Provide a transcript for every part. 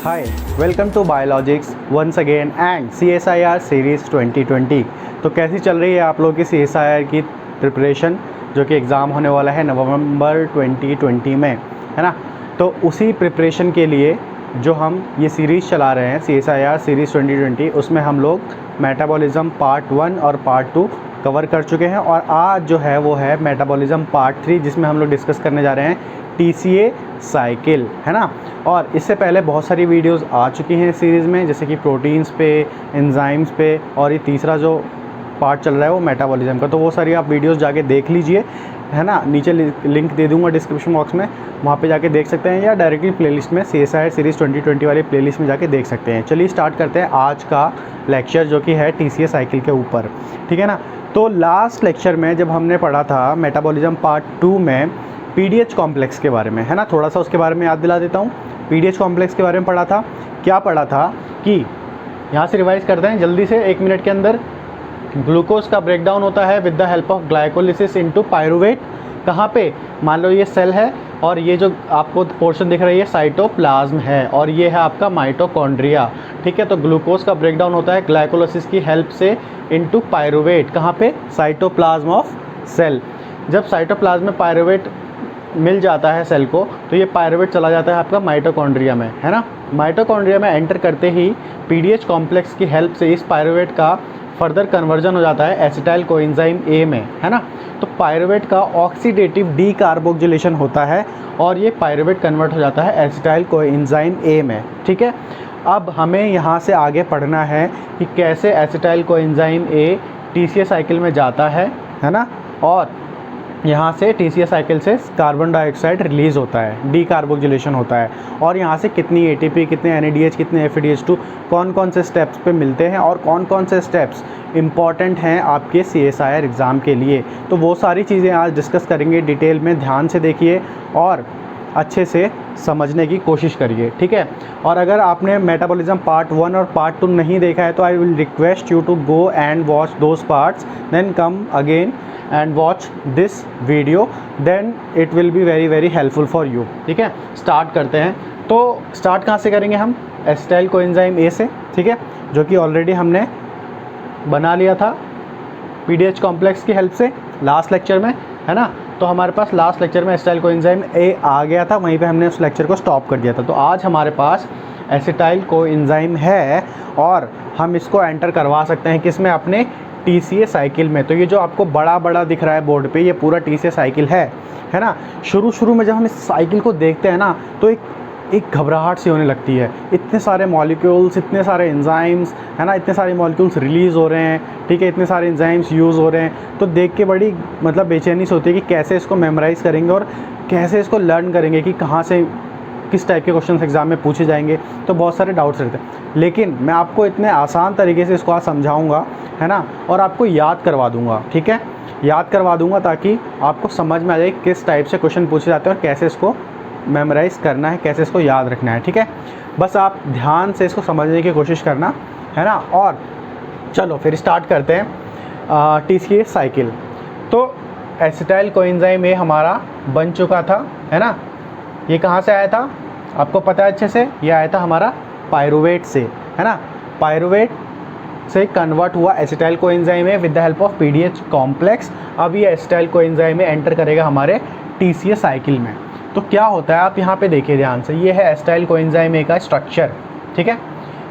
Hi, welcome to Biologics once again and CSIR series 2020। तो कैसी चल रही है आप लोगों की CSIR की प्रिपरेशन, जो कि एग्ज़ाम होने वाला है नवंबर 2020 में, है ना। तो उसी प्रिपरेशन के लिए जो हम ये सीरीज़ चला रहे हैं CSIR सीरीज़ 2020, उसमें हम लोग मेटाबॉलिज़्म पार्ट 1 और पार्ट 2 कवर कर चुके हैं और आज जो है वो है मेटाबॉलिज़्म पार्ट 3, जिसमें हम लोग डिस्कस करने जा रहे हैं TCA साइकिल, है ना। और इससे पहले बहुत सारी वीडियोस आ चुकी हैं सीरीज़ में, जैसे कि प्रोटीन्स पे, एंजाइम्स पे, और ये तीसरा जो पार्ट चल रहा है वो मेटाबॉलिज्म का। तो वो सारी आप वीडियोस जाके देख लीजिए, है ना। नीचे लिंक दे दूंगा डिस्क्रिप्शन बॉक्स में, वहाँ पे जाके देख सकते हैं, या डायरेक्टली प्लेलिस्ट में CSIR सीरीज़ 2020 वाली प्लेलिस्ट में जाके देख सकते हैं। चलिए स्टार्ट करते हैं आज का लेक्चर, जो कि है TCA साइकिल के ऊपर, ठीक है ना। तो लास्ट लेक्चर में जब हमने पढ़ा था मेटाबॉलिज्म पार्ट 2 में PDH कॉम्प्लेक्स के बारे में, है ना, थोड़ा सा उसके बारे में याद दिला देता हूँ। PDH कॉम्प्लेक्स के बारे में पढ़ा था। क्या पढ़ा था कि यहाँ से रिवाइज करते हैं जल्दी से 1 मिनट के अंदर। ग्लूकोज का ब्रेकडाउन होता है with the help of glycolysis into pyruvate. कहाँ पे? मान लो ये सेल है और ये जो आपको पोर्शन दिख रही है साइटोप्लाज्म है, और ये है आपका माइटोकॉन्ड्रिया, ठीक है। तो ग्लूकोज का ब्रेकडाउन होता है ग्लाइकोलिसिस की हेल्प से इनटू पायरुवेट। कहाँ पे? Cytoplasm of cell. जब साइटोप्लाज्म में पायरुवेट मिल जाता है सेल को, तो ये पायरुवेट चला जाता है आपका माइटोकॉन्ड्रिया में, है ना। माइटोकॉन्ड्रिया में एंटर करते ही PDH कॉम्प्लेक्स की हेल्प से इस पायरुवेट का फर्दर कन्वर्जन हो जाता है एसिटाइल कोएंजाइम A में, है ना। तो पायरुवेट का ऑक्सीडेटिव डीकार्बोक्सिलेशन होता है और ये पायरुवेट कन्वर्ट हो जाता है एसिटाइल कोएंजाइम A में, ठीक है। अब हमें यहाँ से आगे पढ़ना है कि कैसे acetyl coenzyme A TCA cycle में जाता है ना, और यहाँ से TCA साइकिल से कार्बन डाइऑक्साइड रिलीज़ होता है, डीकार्बोक्सिलेशन होता है, और यहाँ से कितनी ATP, कितने NADH, कितने FADH2, कौन कौन से स्टेप्स पे मिलते हैं और कौन कौन से स्टेप्स इम्पॉर्टेंट हैं आपके CSIR एग्ज़ाम के लिए। तो वो सारी चीज़ें आज डिस्कस करेंगे डिटेल में। ध्यान से देखिए और अच्छे से समझने की कोशिश करिए, ठीक है। और अगर आपने मेटाबॉलिज्म पार्ट 1 और पार्ट 2 नहीं देखा है, तो I will request you to go and watch those parts, then come again and watch this video, then it will be very helpful for you, ठीक है। स्टार्ट करते हैं। तो स्टार्ट कहाँ से करेंगे हम? एसिटाइल कोएंजाइम A से, ठीक है, जो कि ऑलरेडी हमने बना लिया था PDH कॉम्प्लेक्स की हेल्प से लास्ट लेक्चर में, है ना। तो हमारे पास लास्ट लेक्चर में एसिटाइल कोएंजाइम A आ गया था, वहीं पे हमने उस लेक्चर को स्टॉप कर दिया था। तो आज हमारे पास एसिटाइल कोएंजाइम है और हम इसको एंटर करवा सकते हैं किसमें? अपने TCA साइकिल में। तो ये जो आपको बड़ा बड़ा दिख रहा है बोर्ड पे, ये पूरा TCA साइकिल है ना। शुरू में जब हम इस साइकिल को देखते हैं ना, तो एक घबराहट सी होने लगती है। इतने सारे मॉलिक्यूल्स, इतने सारे एंजाइम्स, है ना, इतने सारे मॉलिक्यूल्स रिलीज़ हो रहे हैं, ठीक है, इतने सारे एंजाइम्स यूज़ हो रहे हैं। तो देख के बड़ी मतलब बेचैनी से होती है कि कैसे इसको मेमोराइज़ करेंगे और कैसे इसको लर्न करेंगे, कि कहाँ से किस टाइप के क्वेश्चन एग्जाम में पूछे जाएंगे। तो बहुत सारे डाउट्स रहते हैं, लेकिन मैं आपको इतने आसान तरीके से इसको आज समझाऊंगा, है ना, और आपको याद करवा दूंगा, ठीक है। याद करवा दूंगा ताकि आपको समझ में आ जाए किस टाइप से क्वेश्चन पूछे जाते हैं और कैसे इसको मेमोराइज़ करना है, कैसे इसको याद रखना है, ठीक है। बस आप ध्यान से इसको समझने की कोशिश करना, है ना। और चलो फिर स्टार्ट करते हैं TCA साइकिल। तो एसिटाइल कोएंजाइम A हमारा बन चुका था, है ना। ये कहाँ से आया था? आपको पता है अच्छे से, ये आया था हमारा पायरुवेट से, है ना। पायरुवेट से कन्वर्ट हुआ एसिटाइल कोएंजाइम में with the help of PDH complex. अब ये एसिटाइल कोएंजाइम में एंटर करेगा हमारे TCA साइकिल में। तो क्या होता है, आप यहाँ पे देखिए ध्यान से, ये है एसिटाइल कोएंजाइम A का स्ट्रक्चर, ठीक है।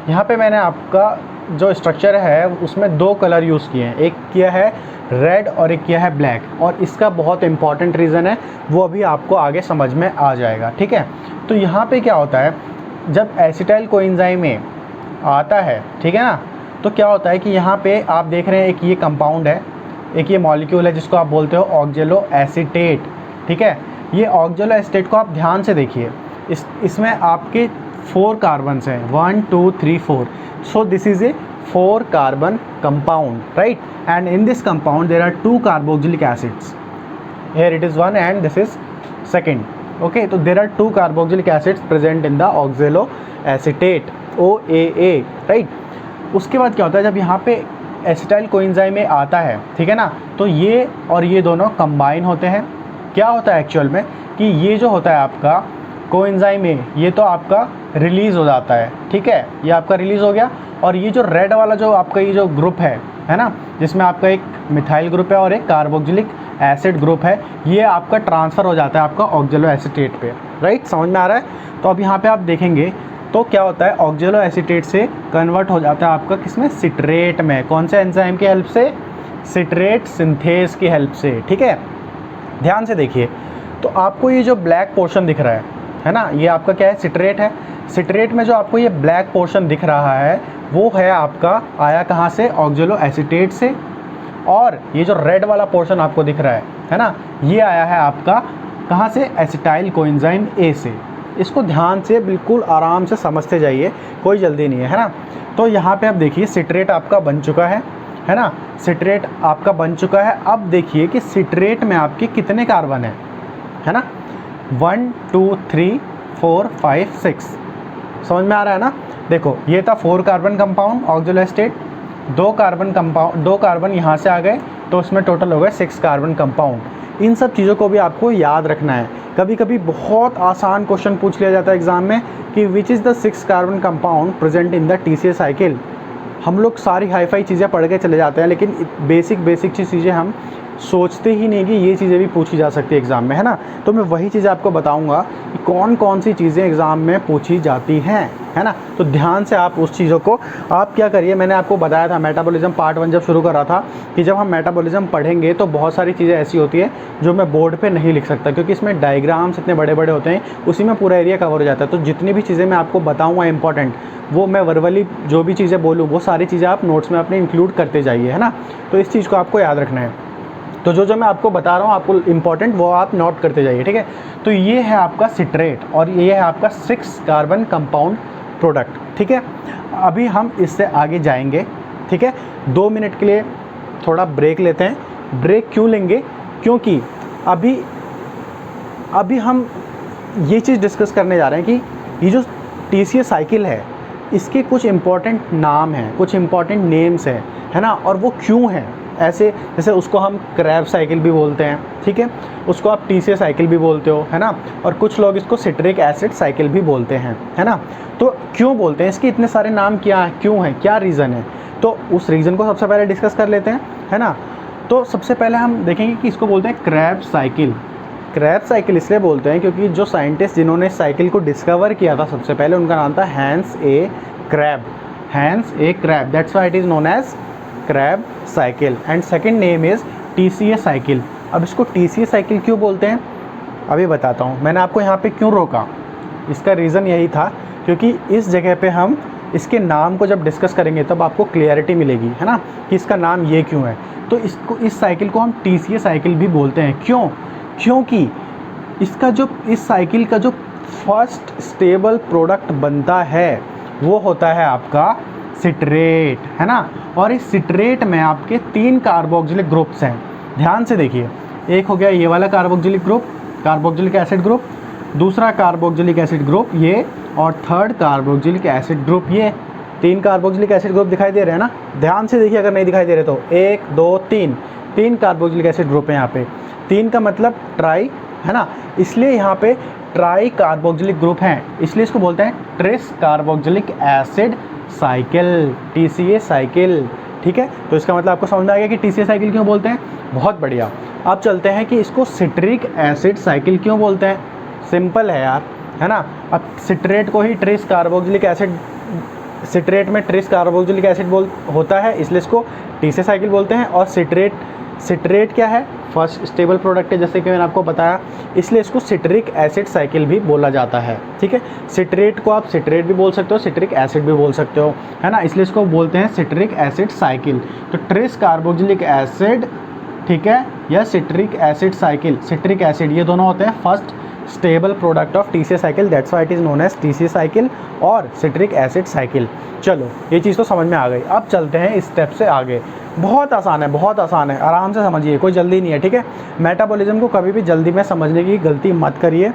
यहाँ पे मैंने आपका जो स्ट्रक्चर है उसमें 2 कलर यूज़ किए हैं, एक किया है रेड और एक किया है ब्लैक, और इसका बहुत इंपॉर्टेंट रीज़न है, वो अभी आपको आगे समझ में आ जाएगा, ठीक है। तो यहाँ पे क्या होता है, जब एसिटाइल कोएंजाइम A आता है, ठीक है ना, तो क्या होता है कि यहाँ पे आप देख रहे हैं एक ये कंपाउंड है, एक ये मॉलिक्यूल है जिसको आप बोलते हो ऑक्जेलो एसीटेट, ठीक है। ये ऑक्जेलो एसीटेट को आप ध्यान से देखिए, इसमें आपके 4 कार्बन्स हैं, 1 2 3 4। So this is a 4 carbon compound, right, and in this compound there are 2 carboxylic acids. Here it is 1 and this is second, okay. तो there are 2 carboxylic acids present in the oxaloacetate, OAA, right. उसके बाद क्या होता है, जब यहाँ पे acetyl coenzyme में आता है, ठीक है ना, तो ये और ये दोनों कंबाइन होते हैं। क्या होता है एक्चुअल में कि ये जो होता है आपका कोएंजाइम ए, ये तो आपका रिलीज़ हो जाता है, ठीक है, ये आपका रिलीज़ हो गया। और ये जो रेड वाला जो आपका ये जो ग्रुप है ना, जिसमें आपका एक मिथाइल ग्रुप है और एक कार्बोक्सिलिक एसिड ग्रुप है, ये आपका ट्रांसफ़र हो जाता है आपका ऑक्जेलो एसीटेट पे, राइट, समझ में आ रहा है। तो अब यहाँ पे आप देखेंगे तो क्या होता है, ऑक्जेलो एसीटेट से कन्वर्ट हो जाता है आपका किसमें, सिट्रेट में। कौन से एंजाइम की हेल्प से, सिट्रेट सिंथेस की हेल्प से, ठीक है। ध्यान से देखिए, तो आपको ये जो ब्लैक पोर्शन दिख रहा है ना, ये आपका क्या है, सिट्रेट है। सिट्रेट में जो आपको ये ब्लैक पोर्शन दिख रहा है वो है आपका, आया कहाँ से, ऑक्जेलो एसीटेट से। और ये जो रेड वाला पोर्शन आपको दिख रहा है ना, ये आया है आपका कहाँ से, एसिटाइल कोएंजाइम ए से। इसको ध्यान से बिल्कुल आराम से समझते जाइए, कोई जल्दी नहीं है ना। तो यहाँ पे आप देखिए सिट्रेट आपका बन चुका है ना, सिट्रेट आपका बन चुका है। अब देखिए कि सिट्रेट में आपके कितने कार्बन है ना, 1 2 3 4 5 6, समझ में आ रहा है ना। देखो ये था 4 कार्बन कंपाउंड ऑक्जेलो एसीटेट, 2 कार्बन यहाँ से आ गए, तो उसमें टोटल हो गए 6 कार्बन कंपाउंड। इन सब चीज़ों को भी आपको याद रखना है। कभी कभी बहुत आसान क्वेश्चन पूछ लिया जाता है एग्जाम में कि which is the 6 carbon compound present in the TCA cycle. हम लोग सारी हाई-फाई चीज़ें पढ़ के चले जाते हैं, लेकिन बेसिक चीज़ें हम सोचते ही नहीं कि ये चीज़ें भी पूछी जा सकती है एग्ज़ाम में, है ना। तो मैं वही चीज़ें आपको बताऊंगा कि कौन कौन सी चीज़ें एग्ज़ाम में पूछी जाती हैं, है ना। तो ध्यान से आप उस चीज़ों को आप क्या करिए, मैंने आपको बताया था मेटाबॉलिज्म पार्ट 1 जब शुरू कर रहा था कि जब हम मेटाबॉलिज्म पढ़ेंगे तो बहुत सारी चीज़ें ऐसी होती है जो मैं बोर्ड पर नहीं लिख सकता, क्योंकि इसमें डायग्राम्स इतने बड़े बड़े होते हैं, उसी में पूरा एरिया कवर हो जाता है। तो जितनी भी चीज़ें मैं आपको बताऊँगा इंपॉर्टेंट, वो मैं वर्बली जो भी चीज़ें बोलूँ वो सारी चीज़ें आप नोट्स में अपने इंक्लूड करते जाइए, है ना। तो इस चीज़ को आपको याद रखना है। तो जो मैं आपको बता रहा हूँ आपको इंपॉर्टेंट, वो आप नोट करते जाइए, ठीक है। तो ये है आपका सिट्रेट और ये है आपका 6 कार्बन कंपाउंड प्रोडक्ट, ठीक है। अभी हम इससे आगे जाएंगे, ठीक है। 2 मिनट के लिए थोड़ा ब्रेक लेते हैं। ब्रेक क्यों लेंगे, क्योंकि अभी हम ये चीज़ डिस्कस करने जा रहे हैं कि ये जो TCA साइकिल है इसके कुछ इम्पॉर्टेंट नाम हैं, कुछ इम्पॉर्टेंट नेम्स हैं, है ना। और वो क्यों हैं ऐसे, जैसे उसको हम क्रैब साइकिल भी बोलते हैं, ठीक है, उसको आप TCA साइकिल भी बोलते हो, है ना। और कुछ लोग इसको सिट्रिक एसिड साइकिल भी बोलते हैं, है ना। तो क्यों बोलते हैं, इसके इतने सारे नाम क्यों हैं, क्या रीज़न है, तो उस रीज़न को सबसे पहले डिस्कस कर लेते हैं, है ना। तो सबसे पहले हम देखेंगे कि इसको बोलते हैं क्रैब साइकिल। क्रैब साइकिल इसलिए बोलते हैं क्योंकि जो साइंटिस्ट जिन्होंने इस साइकिल को डिस्कवर किया था सबसे पहले, उनका नाम था Hans A Krebs, that's why it is known as Krebs cycle. And second name is TCA cycle. अब इसको TCA साइकिल क्यों बोलते हैं अभी बताता हूँ। मैंने आपको यहाँ पे क्यों रोका, इसका रीज़न यही था क्योंकि इस जगह पे हम इसके नाम को जब डिस्कस करेंगे तब आपको क्लियरिटी मिलेगी, है ना, कि इसका नाम ये क्यों है। तो इस साइकिल को हम TCA साइकिल भी बोलते हैं। क्यों, क्योंकि इस साइकिल का जो फर्स्ट स्टेबल प्रोडक्ट बनता है वो होता है आपका सिट्रेट, है ना। और इस सिट्रेट में आपके 3 कार्बोक्सिलिक ग्रुप्स हैं। ध्यान से देखिए, एक हो गया ये वाला carboxylic group, carboxylic acid group, दूसरा कार्बोक्सिलिक एसिड ग्रुप ये, और थर्ड कार्बोक्सिलिक एसिड ग्रुप ये। 3 कार्बोक्सिलिक एसिड ग्रुप दिखाई दे रहे हैं ना, ध्यान से देखिए, अगर नहीं दिखाई दे रहे तो 1 2 3 कार्बोक्सिलिक एसिड ग्रुप है यहाँ पे। 3 का मतलब ट्राई, है ना, इसलिए यहाँ पे ट्राई कार्बोक्सिलिक ग्रुप हैं, इसलिए इसको बोलते हैं tricarboxylic acid cycle, TCA cycle, ठीक है। तो इसका मतलब आपको समझ में आ गया कि TCA साइकिल क्यों बोलते हैं। बहुत बढ़िया। अब चलते हैं कि इसको सिट्रिक एसिड साइकिल क्यों बोलते हैं। सिंपल है यार, है ना। अब सिट्रेट को ही ट्रिस कार्बोक्सिलिक एसिड, सिट्रेट में ट्रिस कार्बोक्सिलिक एसिड होता है, इसलिए इसको TCA साइकिल बोलते हैं। और सिट्रेट क्या है, फर्स्ट स्टेबल प्रोडक्ट है, जैसे कि मैंने आपको बताया, इसलिए इसको सिट्रिक एसिड साइकिल भी बोला जाता है, ठीक है। सिट्रेट को आप सिट्रेट भी बोल सकते हो, सिट्रिक एसिड भी बोल सकते हो, है ना, इसलिए इसको बोलते हैं सिट्रिक एसिड साइकिल। तो ट्रिस कार्बोक्सिलिक एसिड, ठीक है, या citric acid cycle, citric acid, ये दोनों होते हैं first stable product of TCA cycle, that's why it is known as TCA cycle और सिट्रिक एसिड साइकिल। चलो ये चीज़ तो समझ में आ गई। अब चलते हैं इस स्टेप से आगे। बहुत आसान है, बहुत आसान है, आराम से समझिए, कोई जल्दी नहीं है, ठीक है। मेटाबॉलिज्म को कभी भी जल्दी में समझने की गलती मत करिए,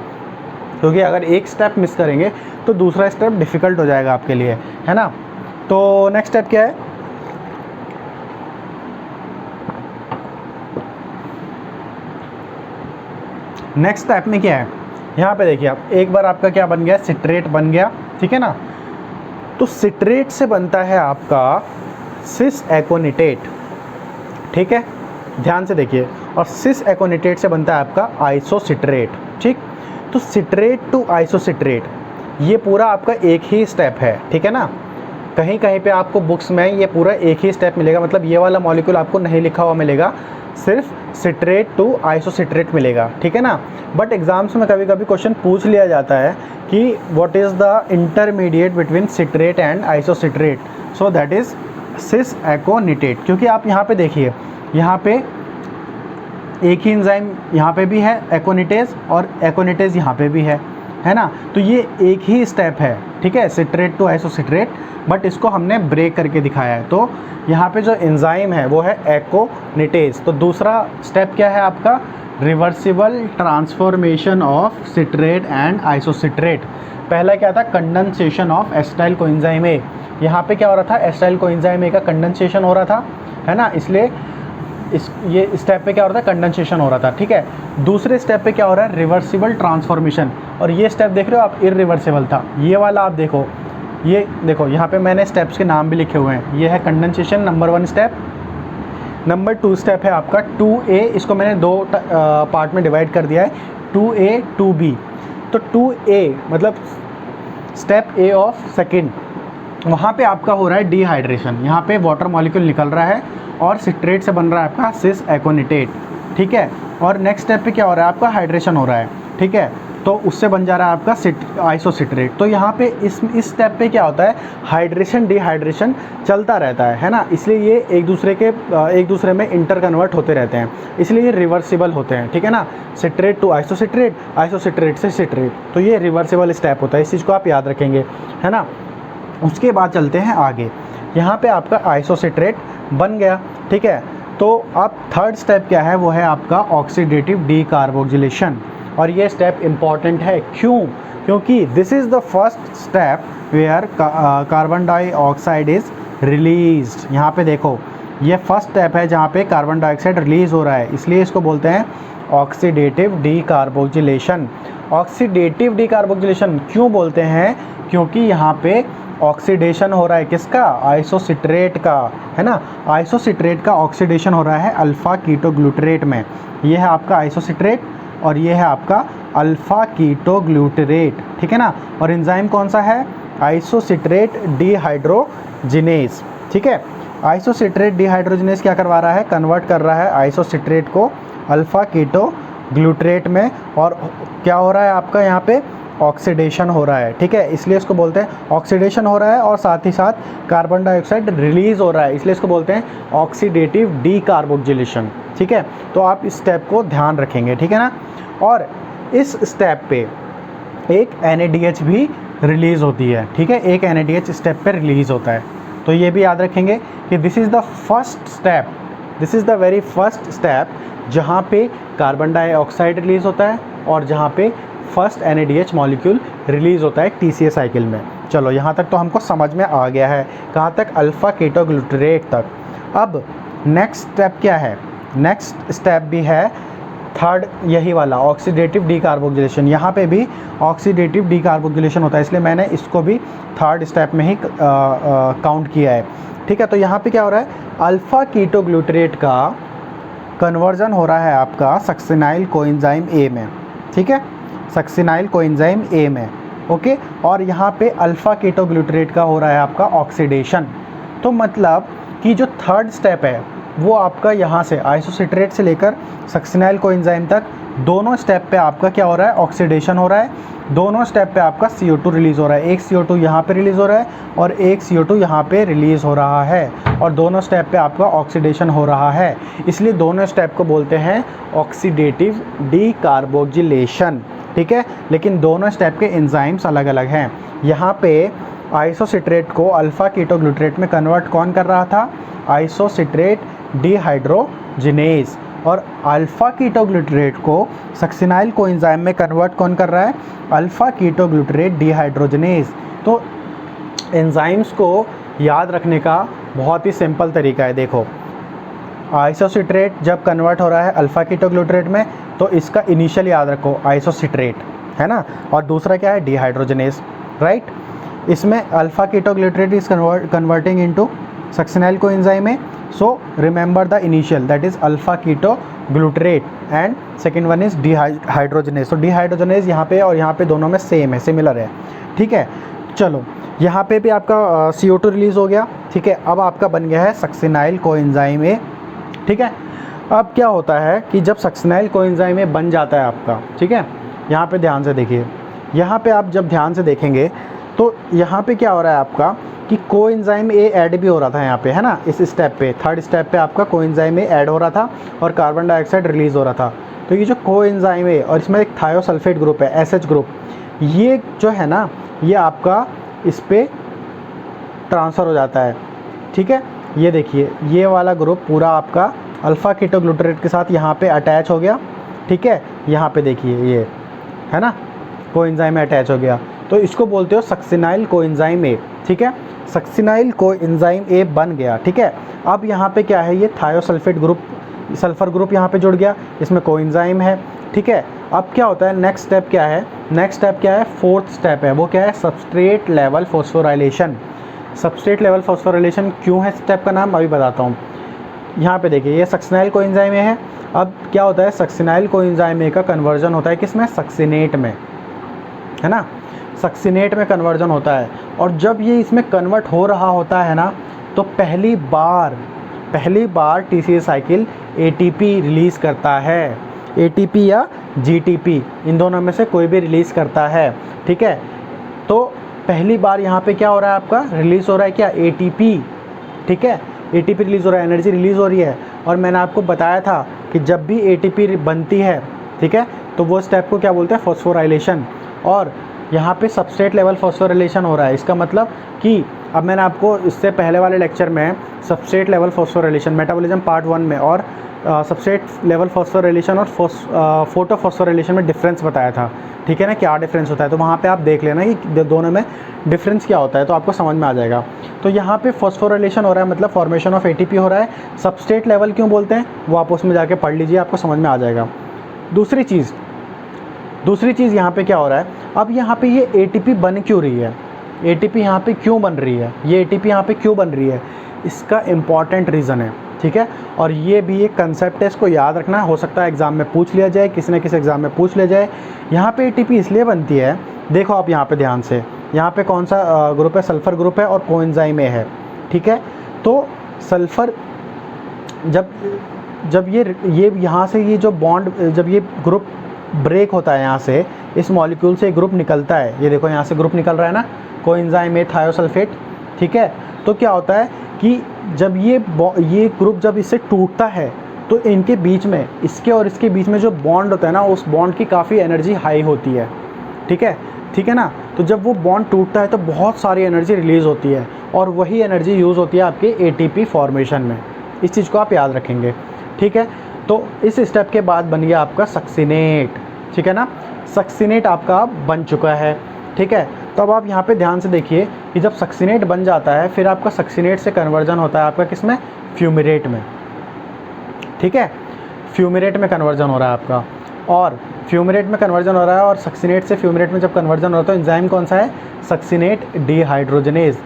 क्योंकि अगर एक स्टेप मिस करेंगे तो दूसरा स्टेप डिफ़िकल्ट हो जाएगा आपके लिए, है ना। तो नेक्स्ट स्टेप क्या है, नेक्स्ट स्टेप में क्या है, यहाँ पे देखिए आप, एक बार आपका क्या बन गया, सिट्रेट बन गया, ठीक है ना। तो सिट्रेट से बनता है आपका सिस एकोनिटेट, ठीक है, ध्यान से देखिए। और सिस एकोनिटेट से बनता है आपका आइसोसिट्रेट, ठीक। तो सिट्रेट टू आइसोसिट्रेट ये पूरा आपका एक ही स्टेप है, ठीक है ना। कहीं कहीं पे आपको बुक्स में ये पूरा एक ही स्टेप मिलेगा, मतलब ये वाला मॉलिक्यूल आपको नहीं लिखा हुआ मिलेगा, सिर्फ सिट्रेट टू आइसोसिट्रेट मिलेगा, ठीक है ना। बट एग्जाम्स में कभी कभी क्वेश्चन पूछ लिया जाता है कि what is the intermediate between citrate and isocitrate, so that is cis aconitate. क्योंकि आप यहाँ पे देखिए, यहाँ पे एक ही एंजाइम यहाँ पे भी है एकोनिटेज, और एकोनिटेज यहाँ पे भी है ना। तो ये एक ही स्टेप है, ठीक है, सिट्रेट टू आइसोसिट्रेट, बट इसको हमने ब्रेक करके दिखाया है। तो यहाँ पे जो एंजाइम है वो है एकोनिटेज। तो दूसरा स्टेप क्या है आपका, reversible transformation of citrate and isocitrate. पहला क्या था, condensation of acetyl coenzyme A. यहाँ पे क्या हो रहा था, एसिटाइल कोएंजाइम ए का कंडेंसेशन हो रहा था, है ना, इसलिए ये स्टेप पे क्या हो रहा था, कंडेंसेशन हो रहा था, ठीक है। दूसरे स्टेप पे क्या हो रहा है, रिवर्सिबल ट्रांसफॉर्मेशन। और ये स्टेप देख रहे हो आप, इरिवर्सिबल था। ये वाला आप देखो, ये देखो यहाँ पे मैंने स्टेप्स के नाम भी लिखे हुए हैं। ये है condensation number 1 step. Number 2 step है आपका 2A, इसको मैंने 2 पार्ट में डिवाइड कर दिया है, 2A 2B। तो 2A मतलब स्टेप A ऑफ सेकेंड, वहाँ पे आपका हो रहा है डिहाइड्रेशन। यहाँ पे वाटर मॉलिक्यूल निकल रहा है और सिट्रेट से बन रहा है आपका सिस एकोनिटेट, ठीक है। और नेक्स्ट स्टेप पे क्या हो रहा है आपका, हाइड्रेशन हो रहा है, ठीक है। तो उससे बन जा रहा है आपका आइसोसिट्रेट। तो यहाँ पे इस स्टेप पे क्या होता है, हाइड्रेशन डिहाइड्रेशन चलता रहता है ना, इसलिए ये एक दूसरे में इंटर कन्वर्ट होते रहते हैं, इसलिए ये रिवर्सिबल होते हैं, ठीक है ना। सिट्रेट टू आइसोसिट्रेट, आइसोसिट्रेट से सिट्रेट, तो ये रिवर्सिबल स्टेप होता है, इस चीज़ को आप याद रखेंगे, है ना। उसके बाद चलते हैं आगे, यहाँ पे आपका आइसोसिट्रेट बन गया, ठीक है। तो अब थर्ड स्टेप क्या है, वो है आपका ऑक्सीडेटिव डीकार्बोक्सिलेशन। और ये स्टेप इम्पॉर्टेंट है, क्यों, क्योंकि this is the first step where carbon dioxide is released. यहाँ पे देखो, ये फर्स्ट स्टेप है जहाँ पे कार्बन डाइऑक्साइड रिलीज़ हो रहा है, इसलिए इसको बोलते हैं ऑक्सीडेटिव डीकार्बोक्सिलेशन। ऑक्सीडेटिव डीकार्बोक्सिलेशन क्यों बोलते हैं, क्योंकि यहाँ पे ऑक्सीडेशन हो रहा है किसका, आइसोसिट्रेट का, है ना। आइसोसिट्रेट का ऑक्सीडेशन हो रहा है अल्फ़ा कीटोग्लूटरेट में। ये है आपका आइसोसिट्रेट और ये है आपका अल्फ़ा कीटोग्लूटरेट, ठीक है ना। और एंजाइम कौन सा है, आइसोसिट्रेट डिहाइड्रोजिनेज, ठीक है। आइसोसिट्रेट डिहाइड्रोजिनेज क्या करवा रहा है, कन्वर्ट कर रहा है आइसोसिट्रेट को अल्फ़ा कीटोग्लूटरेट में। और क्या हो रहा है आपका यहाँ पे, ऑक्सीडेशन हो रहा है, ठीक है, इसलिए इसको बोलते हैं ऑक्सीडेशन हो रहा है, और साथ ही साथ कार्बन डाइऑक्साइड रिलीज़ हो रहा है, इसलिए इसको बोलते हैं ऑक्सीडेटिव डीकार्बोक्सिलेशन, ठीक है। तो आप इस स्टेप को ध्यान रखेंगे, ठीक है ना। और इस स्टेप पे एक NADH भी रिलीज़ होती है, ठीक है, एक NADH स्टेप पे रिलीज़ होता है। तो ये भी याद रखेंगे कि this is the first step, this is the very first step जहाँ पे कार्बन डाइऑक्साइड रिलीज़ होता है और जहाँ पे फर्स्ट NADH मॉलिक्यूल रिलीज़ होता है TCA साइकिल में। चलो यहाँ तक तो हमको समझ में आ गया है, कहाँ तक, अल्फ़ा कीटोग्लूटरेट तक। अब नेक्स्ट स्टेप क्या है, नेक्स्ट स्टेप भी है थर्ड, यही वाला ऑक्सीडेटिव डीकार्बोक्सिलेशन। यहाँ पे भी ऑक्सीडेटिव डीकार्बोक्सिलेशन होता है, इसलिए मैंने इसको भी थर्ड स्टेप में ही काउंट किया है, ठीक है। तो यहाँ पे क्या हो रहा है, अल्फ़ा कीटोग्लूटरेट का कन्वर्जन हो रहा है आपका सक्सिनाइल कोएंजाइम ए में, ठीक है, सक्सिनाइल कोएंजाइम ए में, ओके। और यहाँ पे अल्फ़ा कीटोग्लूटरेट का हो रहा है आपका ऑक्सीडेशन। तो मतलब कि जो थर्ड स्टेप है वो आपका यहाँ से आइसोसिट्रेट से लेकर सक्सिनाइल कोएंजाइम तक दोनों स्टेप पे आपका क्या हो रहा है, ऑक्सीडेशन हो रहा है। दोनों स्टेप पे आपका CO2 रिलीज़ हो रहा है, एक CO2 यहाँ पे रिलीज़ हो रहा है और एक CO2 यहाँ पे रिलीज़ हो रहा है, और दोनों स्टेप पे आपका ऑक्सीडेशन हो रहा है, इसलिए दोनों स्टेप को बोलते हैं ऑक्सीडेटिव डीकार्बोक्सिलेशन, ठीक है। लेकिन दोनों स्टेप के एंजाइम्स अलग अलग हैं। यहाँ पे आइसोसिट्रेट को अल्फ़ा कीटोग्लूटरेट में कन्वर्ट कौन कर रहा था, आइसोसिट्रेट डिहाइड्रोजिनेज। और अल्फ़ा कीटोग्लूटरेट को सक्सिनाइल कोएंजाइम में कन्वर्ट कौन कर रहा है, अल्फ़ा कीटोग्लूटरेट डिहाइड्रोजिनेज। तो एंजाइम्स को याद रखने का बहुत ही सिंपल तरीका है, देखो आइसोसिट्रेट जब कन्वर्ट हो रहा है अल्फ़ा कीटोग्लूटरेट में, तो इसका इनिशियल याद रखो आइसोसिट्रेट, है ना, और दूसरा क्या है, डिहाइड्रोजनेस, राइट। इसमें alpha ketoglycerate is converting into succinyl coenzyme है। So remember the initial, that is alpha ketoglutarate and second one is dehydrogenase. तो डिहाइड्रोजनेस यहाँ पे और यहाँ पे दोनों में सेम है, सिमिलर है, ठीक है। चलो यहाँ पे भी आपका CO2 रिलीज़ हो गया, ठीक है। अब आपका बन गया है सक्सिनाइल कोएंजाइम ए, ठीक है। अब क्या होता है कि जब सक्सिनाइल कोएंजाइम ए बन जाता है आपका, ठीक है, यहाँ पे ध्यान से देखिए, यहाँ पे आप जब ध्यान से देखेंगे तो यहाँ पे क्या हो रहा है आपका कि कोएंजाइम ए ऐड भी हो रहा था यहाँ पे, है ना, इस स्टेप पे, थर्ड स्टेप पे आपका कोएंजाइम ए ऐड हो रहा था और कार्बन डाइऑक्साइड रिलीज़ हो रहा था। तो ये जो कोएंजाइम ए और इसमें एक थायोसल्फेट ग्रुप है, SH ग्रुप, ये जो है ना, ये आपका इस पे ट्रांसफ़र हो जाता है, ठीक है। ये देखिए, ये वाला ग्रुप पूरा आपका अल्फ़ा कीटोग्लूटरेट के साथ यहाँ पे अटैच हो गया, ठीक है। यहाँ पे देखिए, ये है ना, कोएंजाइम में अटैच हो गया, तो इसको बोलते हो सक्सिनाइल कोएंजाइम ए, ठीक है। सक्सिनाइल कोएंजाइम ए बन गया, ठीक है। अब यहाँ पे क्या है, ये थायोसल्फेट ग्रुप, सल्फ़र ग्रुप यहाँ पे जुड़ गया, इसमें कोएंजाइम है, ठीक है। अब क्या होता है, नेक्स्ट स्टेप क्या है, नेक्स्ट स्टेप क्या है, फोर्थ स्टेप है, वो क्या है, substrate level phosphorylation. Substrate level phosphorylation क्यों है स्टेप का नाम, अभी बताता हूँ। यहाँ पे देखिए, ये सक्सिनाइल कोएंजाइम ए है। अब क्या होता है, सक्सिनाइल कोएंजाइम ए का कन्वर्जन होता है किसमें, सक्सिनेट में, है ना, सक्सिनेट में कन्वर्जन होता है। और जब ये इसमें कन्वर्ट हो रहा होता है ना, तो पहली बार TCA साइकिल ATP रिलीज़ करता है, ATP या GTP, इन दोनों में से कोई भी रिलीज़ करता है, ठीक है। तो पहली बार यहाँ पे क्या हो रहा है, आपका रिलीज़ हो रहा है क्या, ATP, ठीक है, ATP रिलीज़ हो रहा है, एनर्जी रिलीज़ हो रही है। और मैंने आपको बताया था कि जब भी ATP बनती है, ठीक है, तो वो स्टेप को क्या बोलते हैं, फॉस्फोराइलेशन। और यहाँ पे सबस्ट्रेट लेवल फॉस्फोराइलेशन हो रहा है, इसका मतलब कि अब मैंने आपको इससे पहले वाले लेक्चर में substrate level phosphorylation metabolism part 1 में और सबस्ट्रेट लेवल फॉस्फोराइलेशन और फोटो फॉस्फोराइलेशन में डिफरेंस बताया था, ठीक है ना, क्या डिफरेंस होता है। तो वहाँ पे आप देख लेना कि दोनों में डिफरेंस क्या होता है, तो आपको समझ में आ जाएगा। तो यहाँ पे फॉस्फोराइलेशन हो रहा है, मतलब फॉर्मेशन ऑफ ATP हो रहा है। सबस्ट्रेट लेवल क्यों बोलते हैं, वो आप उसमें जाके पढ़ लीजिए, आपको समझ में आ जाएगा। दूसरी चीज़ यहाँ पे क्या हो रहा है, अब यहाँ पे ये ATP बन क्यों रही है, ATP यहाँ पे क्यों बन रही है, ये ATP यहाँ पे क्यों बन रही है, इसका इम्पॉर्टेंट रीज़न है, ठीक है। और ये भी एक कंसेप्ट है, इसको याद रखना, हो सकता है एग्ज़ाम में पूछ लिया जाए, किसी न किसी एग्ज़ाम में पूछ लिया जाए। यहाँ पे ATP इसलिए बनती है, देखो आप यहाँ पे ध्यान से, यहाँ पे कौन सा ग्रुप है, सल्फ़र ग्रुप है और कोएंजाइम ए है, ठीक है। तो सल्फ़र जब ये यहाँ से ये जो बॉन्ड, जब ये ग्रुप ब्रेक होता है, यहाँ से इस मॉलिक्यूल से ग्रुप निकलता है, ये देखो यहाँ से ग्रुप निकल रहा है ना, कोएंजाइम ए थायोसल्फेट, ठीक है। तो क्या होता है कि जब ये ग्रुप जब इससे टूटता है, तो इनके बीच में, इसके और इसके बीच में जो बॉन्ड होता है ना, उस बॉन्ड की काफ़ी एनर्जी हाई होती है, ठीक है ना। तो जब वो बॉन्ड टूटता है तो बहुत सारी एनर्जी रिलीज़ होती है और वही एनर्जी यूज़ होती है आपके ATP फॉर्मेशन में। इस चीज़ को आप याद रखेंगे, ठीक है। तो इस स्टेप के बाद बन गया आपका सक्सिनेट, ठीक है ना, सक्सिनेट आपका बन चुका है, ठीक है। तो अब आप यहाँ पे ध्यान से देखिए कि जब सक्सिनेट बन जाता है, फिर आपका सक्सिनेट से कन्वर्जन होता है आपका किसमें, फ्यूमिरेट में, ठीक है। फ्यूमिरेट में कन्वर्जन हो रहा है आपका, और फ्यूमिरेट में कन्वर्जन हो रहा है, और सक्सिनेट से फ्यूमिरेट में जब कन्वर्जन हो रहा है तो एंजाइम कौन सा है, सक्सिनेट डिहाइड्रोजनेज।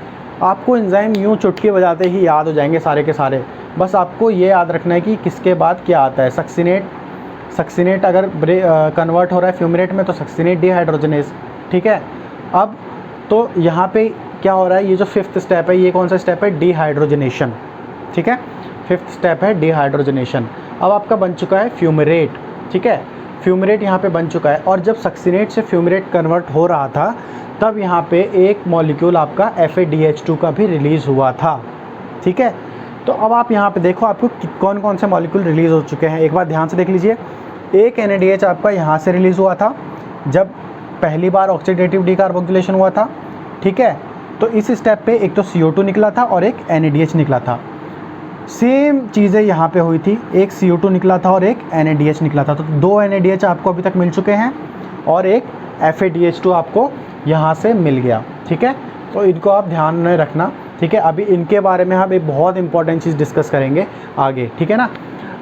आपको एंजाइम यूँ चुटकी बजाते ही याद हो जाएंगे सारे के सारे, बस आपको ये याद रखना है कि किसके बाद क्या आता है। सक्सिनेट अगर कन्वर्ट हो रहा है फ्यूमिरेट में तो सक्सिनेट डिहाइड्रोजनेज, ठीक है। अब तो यहाँ पे क्या हो रहा है, ये जो फिफ्थ स्टेप है, ये कौन सा स्टेप है, डिहाइड्रोजनेशन, ठीक है, फिफ्थ स्टेप है डिहाइड्रोजनेशन। अब आपका बन चुका है फ्यूमिरेट, ठीक है, फ्यूमिरेट यहाँ पे बन चुका है। और जब सक्सिनेट से फ्यूमिरेट कन्वर्ट हो रहा था, तब यहाँ पे एक मॉलिक्यूल आपका FADH2 का भी रिलीज़ हुआ था, ठीक है। तो अब आप यहाँ पे देखो आपको कौन कौन से मॉलिक्यूल रिलीज़ हो चुके हैं, एक बार ध्यान से देख लीजिए। एक NADH आपका यहाँ से रिलीज़ हुआ था जब पहली बार ऑक्सीडेटिव डीकार्बोक्सिलेशन हुआ था, ठीक है। तो इस स्टेप पे एक तो CO2 निकला था और एक NADH निकला था। सेम चीज़ें यहाँ पे हुई थी, एक CO2 निकला था और एक NADH निकला था। तो 2 NADH आपको अभी तक मिल चुके हैं और एक FADH2 आपको यहाँ से मिल गया, ठीक है। तो इनको आप ध्यान में रखना, ठीक है। अभी इनके बारे में हम एक बहुत इंपॉर्टेंट चीज़ डिस्कस करेंगे आगे, ठीक है ना।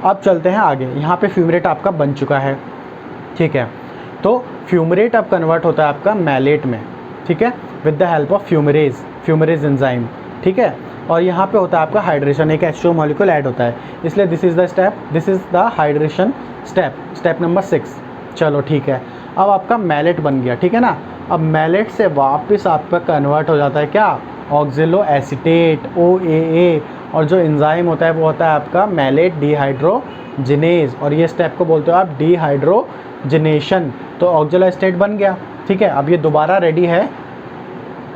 अब चलते हैं आगे। यहाँ पे फ्यूमिरेट आपका बन चुका है, ठीक है। तो फ्यूमरेट अब कन्वर्ट होता है आपका मैलेट में, ठीक है, with the help of fumarase enzyme, ठीक है। और यहाँ पे होता है आपका हाइड्रेशन, एक H2O मॉलिक्यूल ऐड होता है, इसलिए this is the hydration step number 6। चलो ठीक है, अब आपका मैलेट बन गया, ठीक है ना। अब मैलेट से वापस आपका कन्वर्ट हो जाता है क्या, ऑक्जेलो एसीटेट OAA, और जो एंजाइम होता है वो होता है आपका मैलेट डिहाइड्रोजिनेज, और ये स्टेप को बोलते हो आप डिहाइड्रोजिनेशन। तो ऑक्जेलो एसीटेट बन गया, ठीक है। अब ये दोबारा रेडी है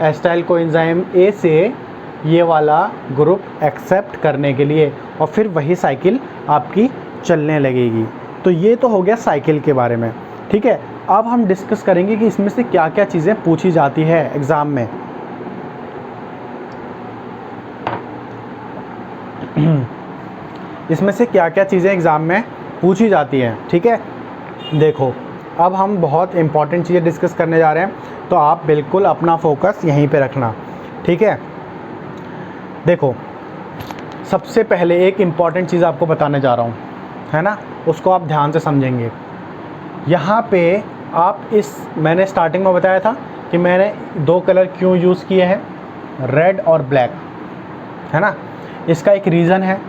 एसिटाइल कोएंजाइम A से ये वाला ग्रुप एक्सेप्ट करने के लिए, और फिर वही साइकिल आपकी चलने लगेगी। तो ये तो हो गया साइकिल के बारे में, ठीक है। अब हम डिस्कस करेंगे कि इसमें से क्या क्या चीज़ें पूछी जाती है एग्ज़ाम में। इसमें से क्या क्या चीज़ें एग्ज़ाम में पूछी जाती हैं, ठीक है। देखो, अब हम बहुत इंपॉर्टेंट चीज़ें डिस्कस करने जा रहे हैं, तो आप बिल्कुल अपना फोकस यहीं पे रखना, ठीक है। देखो, सबसे पहले एक इम्पॉर्टेंट चीज़ आपको बताने जा रहा हूँ, है ना, उसको आप ध्यान से समझेंगे। यहाँ पे आप मैंने स्टार्टिंग में बताया था कि मैंने 2 कलर क्यों यूज़ किए हैं, रेड और ब्लैक, है ना। इसका एक रीज़न है,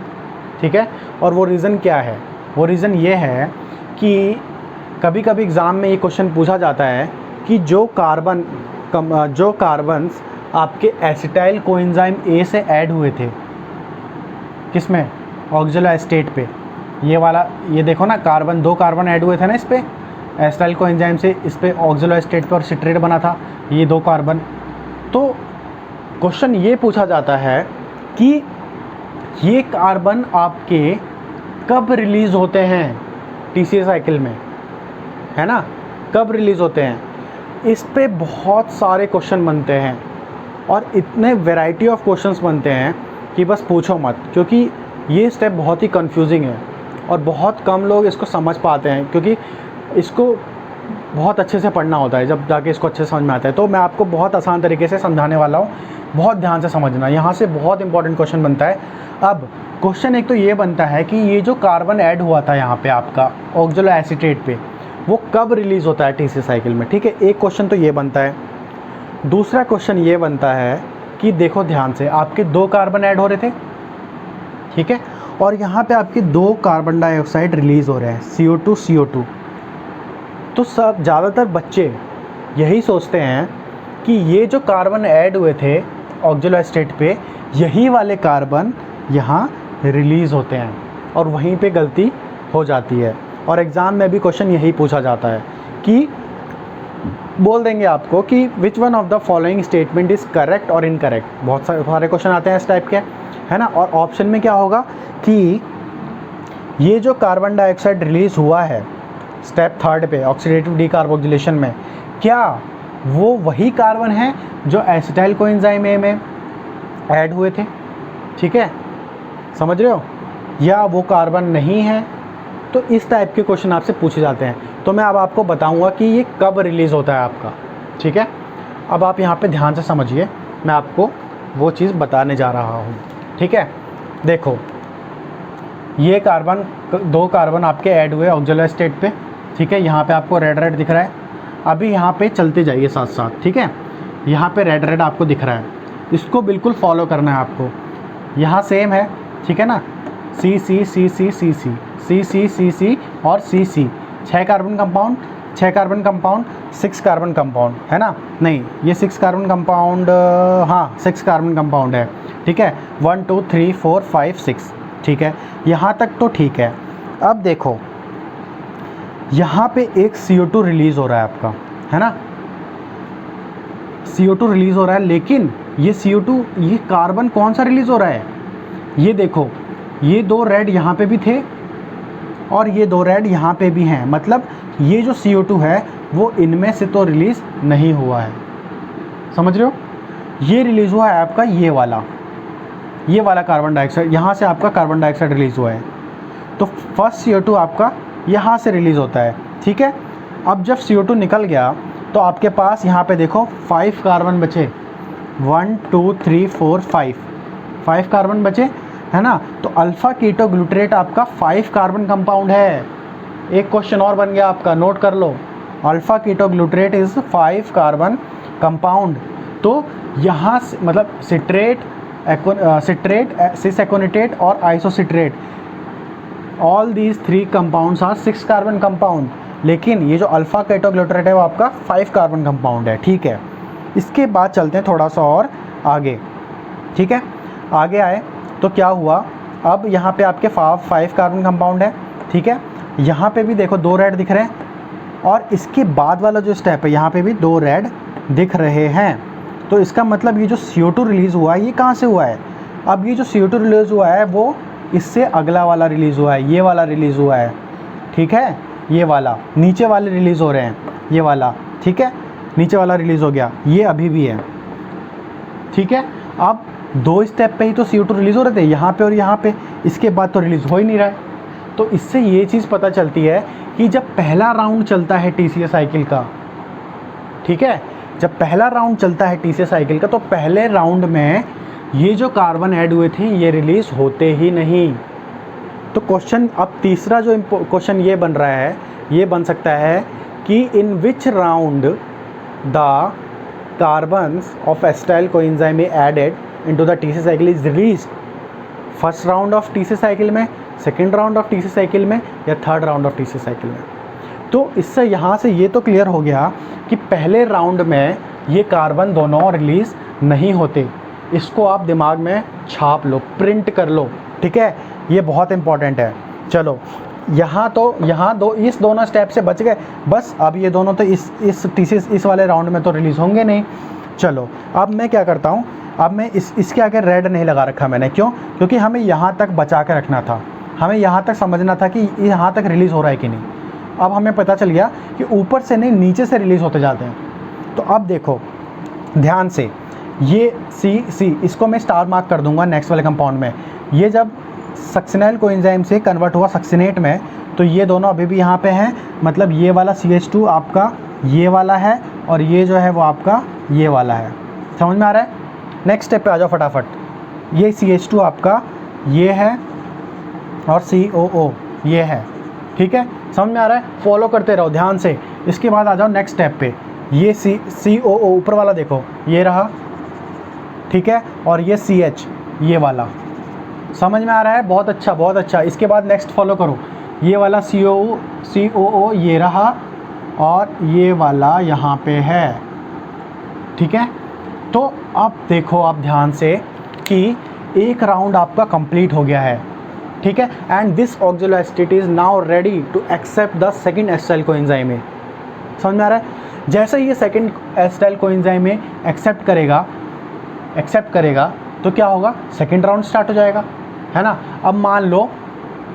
ठीक है। और वो रीज़न क्या है, वो रीज़न ये है कि कभी कभी एग्ज़ाम में ये क्वेश्चन पूछा जाता है कि जो कार्बन्स आपके एसिटाइल कोएंजाइम A से ऐड हुए थे, किसमें, ऑक्जेलो एसीटेट पे, ये वाला, ये देखो ना, 2 कार्बन ऐड हुए थे ना इस पे एसिटाइल कोएंजाइम से, इस पे ऑक्जेलो एसीटेट पे और सिट्रेट बना था, ये 2 कार्बन। तो क्वेश्चन ये पूछा जाता है कि ये कार्बन आपके कब रिलीज़ होते हैं TCA साइकिल में, है ना, कब रिलीज़ होते हैं। इस पे बहुत सारे क्वेश्चन बनते हैं, और इतने वैरायटी ऑफ क्वेश्चंस बनते हैं कि बस पूछो मत, क्योंकि ये स्टेप बहुत ही कंफ्यूजिंग है और बहुत कम लोग इसको समझ पाते हैं, क्योंकि इसको बहुत अच्छे से पढ़ना होता है, जब जाके इसको अच्छे से समझ में आता है। तो मैं आपको बहुत आसान तरीके से समझाने वाला हूँ, बहुत ध्यान से समझना, यहाँ से बहुत इंपॉर्टेंट क्वेश्चन बनता है। अब क्वेश्चन एक तो ये बनता है कि ये जो कार्बन ऐड हुआ था यहाँ पे आपका ऑक्जेलो एसीटेट पे, वो कब रिलीज़ होता है TCA साइकिल में, ठीक है। एक क्वेश्चन तो ये बनता है। दूसरा क्वेश्चन ये बनता है कि देखो ध्यान से, आपके 2 कार्बन ऐड हो रहे थे, ठीक है, और यहाँ पे आपके 2 कार्बन डाइऑक्साइड रिलीज़ हो रहे हैं, CO2। तो सब ज़्यादातर बच्चे यही सोचते हैं कि ये जो कार्बन ऐड हुए थे ऑक्जेलो एसीटेट पे, यही वाले कार्बन यहाँ रिलीज़ होते हैं, और वहीं पे गलती हो जाती है। और एग्ज़ाम में भी क्वेश्चन यही पूछा जाता है कि बोल देंगे आपको कि which one of the following statement is correct और इनकरेक्ट। बहुत सारे क्वेश्चन आते हैं इस टाइप के, है ना। और ऑप्शन में क्या होगा कि ये जो कार्बन डाइऑक्साइड रिलीज़ हुआ है स्टेप 3 पे ऑक्सीडेटिव डीकार्बोक्सिलेशन में, क्या वो वही कार्बन है जो एसिटाइल कोएंजाइम A में ऐड हुए थे, ठीक है, समझ रहे हो, या वो कार्बन नहीं है। तो इस टाइप के क्वेश्चन आपसे पूछे जाते हैं। तो मैं अब आपको बताऊंगा कि ये कब रिलीज़ होता है आपका, ठीक है। अब आप यहाँ पे ध्यान से समझिए, मैं आपको वो चीज़ बताने जा रहा हूँ, ठीक है। देखो, ये 2 कार्बन आपके ऐड हुए ऑक्जेलो एसीटेट पे, ठीक है, यहाँ पे आपको रेड दिख रहा है। अभी यहाँ पे चलते जाइए साथ साथ, ठीक है, यहाँ पे रेड आपको दिख रहा है, इसको बिल्कुल फॉलो करना है आपको। यहाँ सेम है, ठीक है ना, C C C C C C C C C C और C C, 6 carbon compound 6 carbon compound, है ना। नहीं, ये 6 कार्बन कंपाउंड, हाँ 6 कार्बन कंपाउंड है, ठीक है, 1 2 3 4 5 6, ठीक है, यहाँ तक तो ठीक है। अब देखो, यहाँ पे एक CO2 रिलीज़ हो रहा है आपका, है ना, CO2 रिलीज़ हो रहा है, लेकिन ये CO2, ये कार्बन कौन सा रिलीज़ हो रहा है, ये देखो, ये 2 रेड यहाँ पे भी थे और ये 2 रेड यहाँ पे भी हैं, मतलब ये जो CO2 है वो इनमें से तो रिलीज़ नहीं हुआ है, समझ रहे हो। ये रिलीज़ हुआ है आपका ये वाला कार्बन डाइऑक्साइड, यहाँ से आपका कार्बन डाइऑक्साइड रिलीज़ हुआ है, तो फर्स्ट CO2 आपका यहाँ से रिलीज़ होता है, ठीक है। अब जब CO2 निकल गया तो आपके पास यहाँ पे देखो 5 कार्बन बचे, 1 2 3 4 5 कार्बन बचे, है ना। तो अल्फ़ा कीटो ग्लूटरेट आपका 5 कार्बन कंपाउंड है। एक क्वेश्चन और बन गया आपका, नोट कर लो, alpha ketoglutarate is 5 carbon compound. तो यहाँ से मतलब सिट्रेट, सिस एकोनिटेट और isocitrate, all these 3 compounds are 6 carbon compound, लेकिन ये जो अल्फ़ा कीटोग्लूटरेट है वो आपका 5 कार्बन कंपाउंड है। ठीक है, इसके बाद चलते हैं थोड़ा सा और आगे। ठीक है, आगे आए तो क्या हुआ, अब यहाँ पे आपके 5 कार्बन कंपाउंड है। ठीक है, यहाँ पे भी देखो 2 रेड दिख रहे हैं, और इसके बाद वाला जो स्टेप है यहाँ पे भी 2 रेड दिख रहे हैं। तो इसका मतलब ये जो CO2 रिलीज़ हुआ है ये कहाँ से हुआ है? अब ये जो CO2 रिलीज़ हुआ है वो इससे अगला वाला रिलीज़ हुआ है, ये वाला रिलीज़ हुआ है। ठीक है, ये वाला, नीचे वाले रिलीज़ हो रहे हैं, ये वाला। ठीक है, नीचे वाला रिलीज़ हो गया, ये अभी भी है। ठीक है, अब 2 स्टेप पे ही तो CO2 रिलीज़ हो रहे थे, यहाँ पे और यहाँ पे, इसके बाद तो रिलीज़ हो ही नहीं रहा है। तो इससे ये चीज़ पता चलती है कि जब पहला राउंड चलता है TCA साइकिल का, ठीक है, जब पहला राउंड चलता है TCA साइकिल का, तो पहले राउंड में ये जो कार्बन ऐड हुए थे ये रिलीज़ होते ही नहीं। तो क्वेश्चन, अब तीसरा जो क्वेश्चन ये बन रहा है, ये बन सकता है कि in which round the carbons of acetyl coenzyme added into the TCA cycle is released. First round of TCA cycle में, second round of TCA cycle में, या third round of TCA cycle में। तो इससे यहाँ से ये तो क्लियर हो गया कि पहले राउंड में ये कार्बन दोनों रिलीज़ नहीं होते। इसको आप दिमाग में छाप लो, प्रिंट कर लो। ठीक है, ये बहुत इंपॉर्टेंट है। चलो, यहाँ इस दोनों स्टेप से बच गए बस। अब ये दोनों तो इस वाले राउंड में तो रिलीज़ होंगे नहीं। चलो, अब मैं क्या करता हूँ, अब मैं इसके आगे रेड नहीं लगा रखा मैंने। क्यों? क्योंकि हमें यहाँ तक बचा के रखना था, हमें यहाँ तक समझना था कि यहाँ तक रिलीज़ हो रहा है कि नहीं। अब हमें पता चल गया कि ऊपर से नहीं, नीचे से रिलीज़ होते जाते हैं। तो अब देखो ध्यान से, ये सी इसको मैं स्टार मार्क कर दूंगा नेक्स्ट वाले कंपाउंड में। ये जब सक्सिनाइल कोएंजाइम से कन्वर्ट हुआ सक्सिनेट में, तो ये दोनों अभी भी यहाँ पे हैं। मतलब ये वाला CH2 आपका ये वाला है, और ये जो है वो आपका ये वाला है। समझ में आ रहा है? नेक्स्ट स्टेप पे आ जाओ फटाफट। ये CH2 आपका ये है, और COO ये है। ठीक है, समझ में आ रहा है? फॉलो करते रहो ध्यान से। इसके बाद आ जाओ नेक्स्ट स्टेप पे। ये COO ऊपर वाला देखो, ये रहा। ठीक है, और ये CH ये वाला। समझ में आ रहा है? बहुत अच्छा, बहुत अच्छा। इसके बाद नेक्स्ट फॉलो करो। ये वाला COO ये रहा, और ये वाला यहाँ पे है। ठीक है, तो अब देखो आप ध्यान से कि एक राउंड आपका कंप्लीट हो गया है। ठीक है, and this oxaloacetate is now ready to accept the second acetyl coenzyme. समझ में आ रहा है? जैसे ये सेकंड एसिटाइल कोएंजाइम एक्सेप्ट करेगा तो क्या होगा, सेकंड राउंड स्टार्ट हो जाएगा, है ना। अब मान लो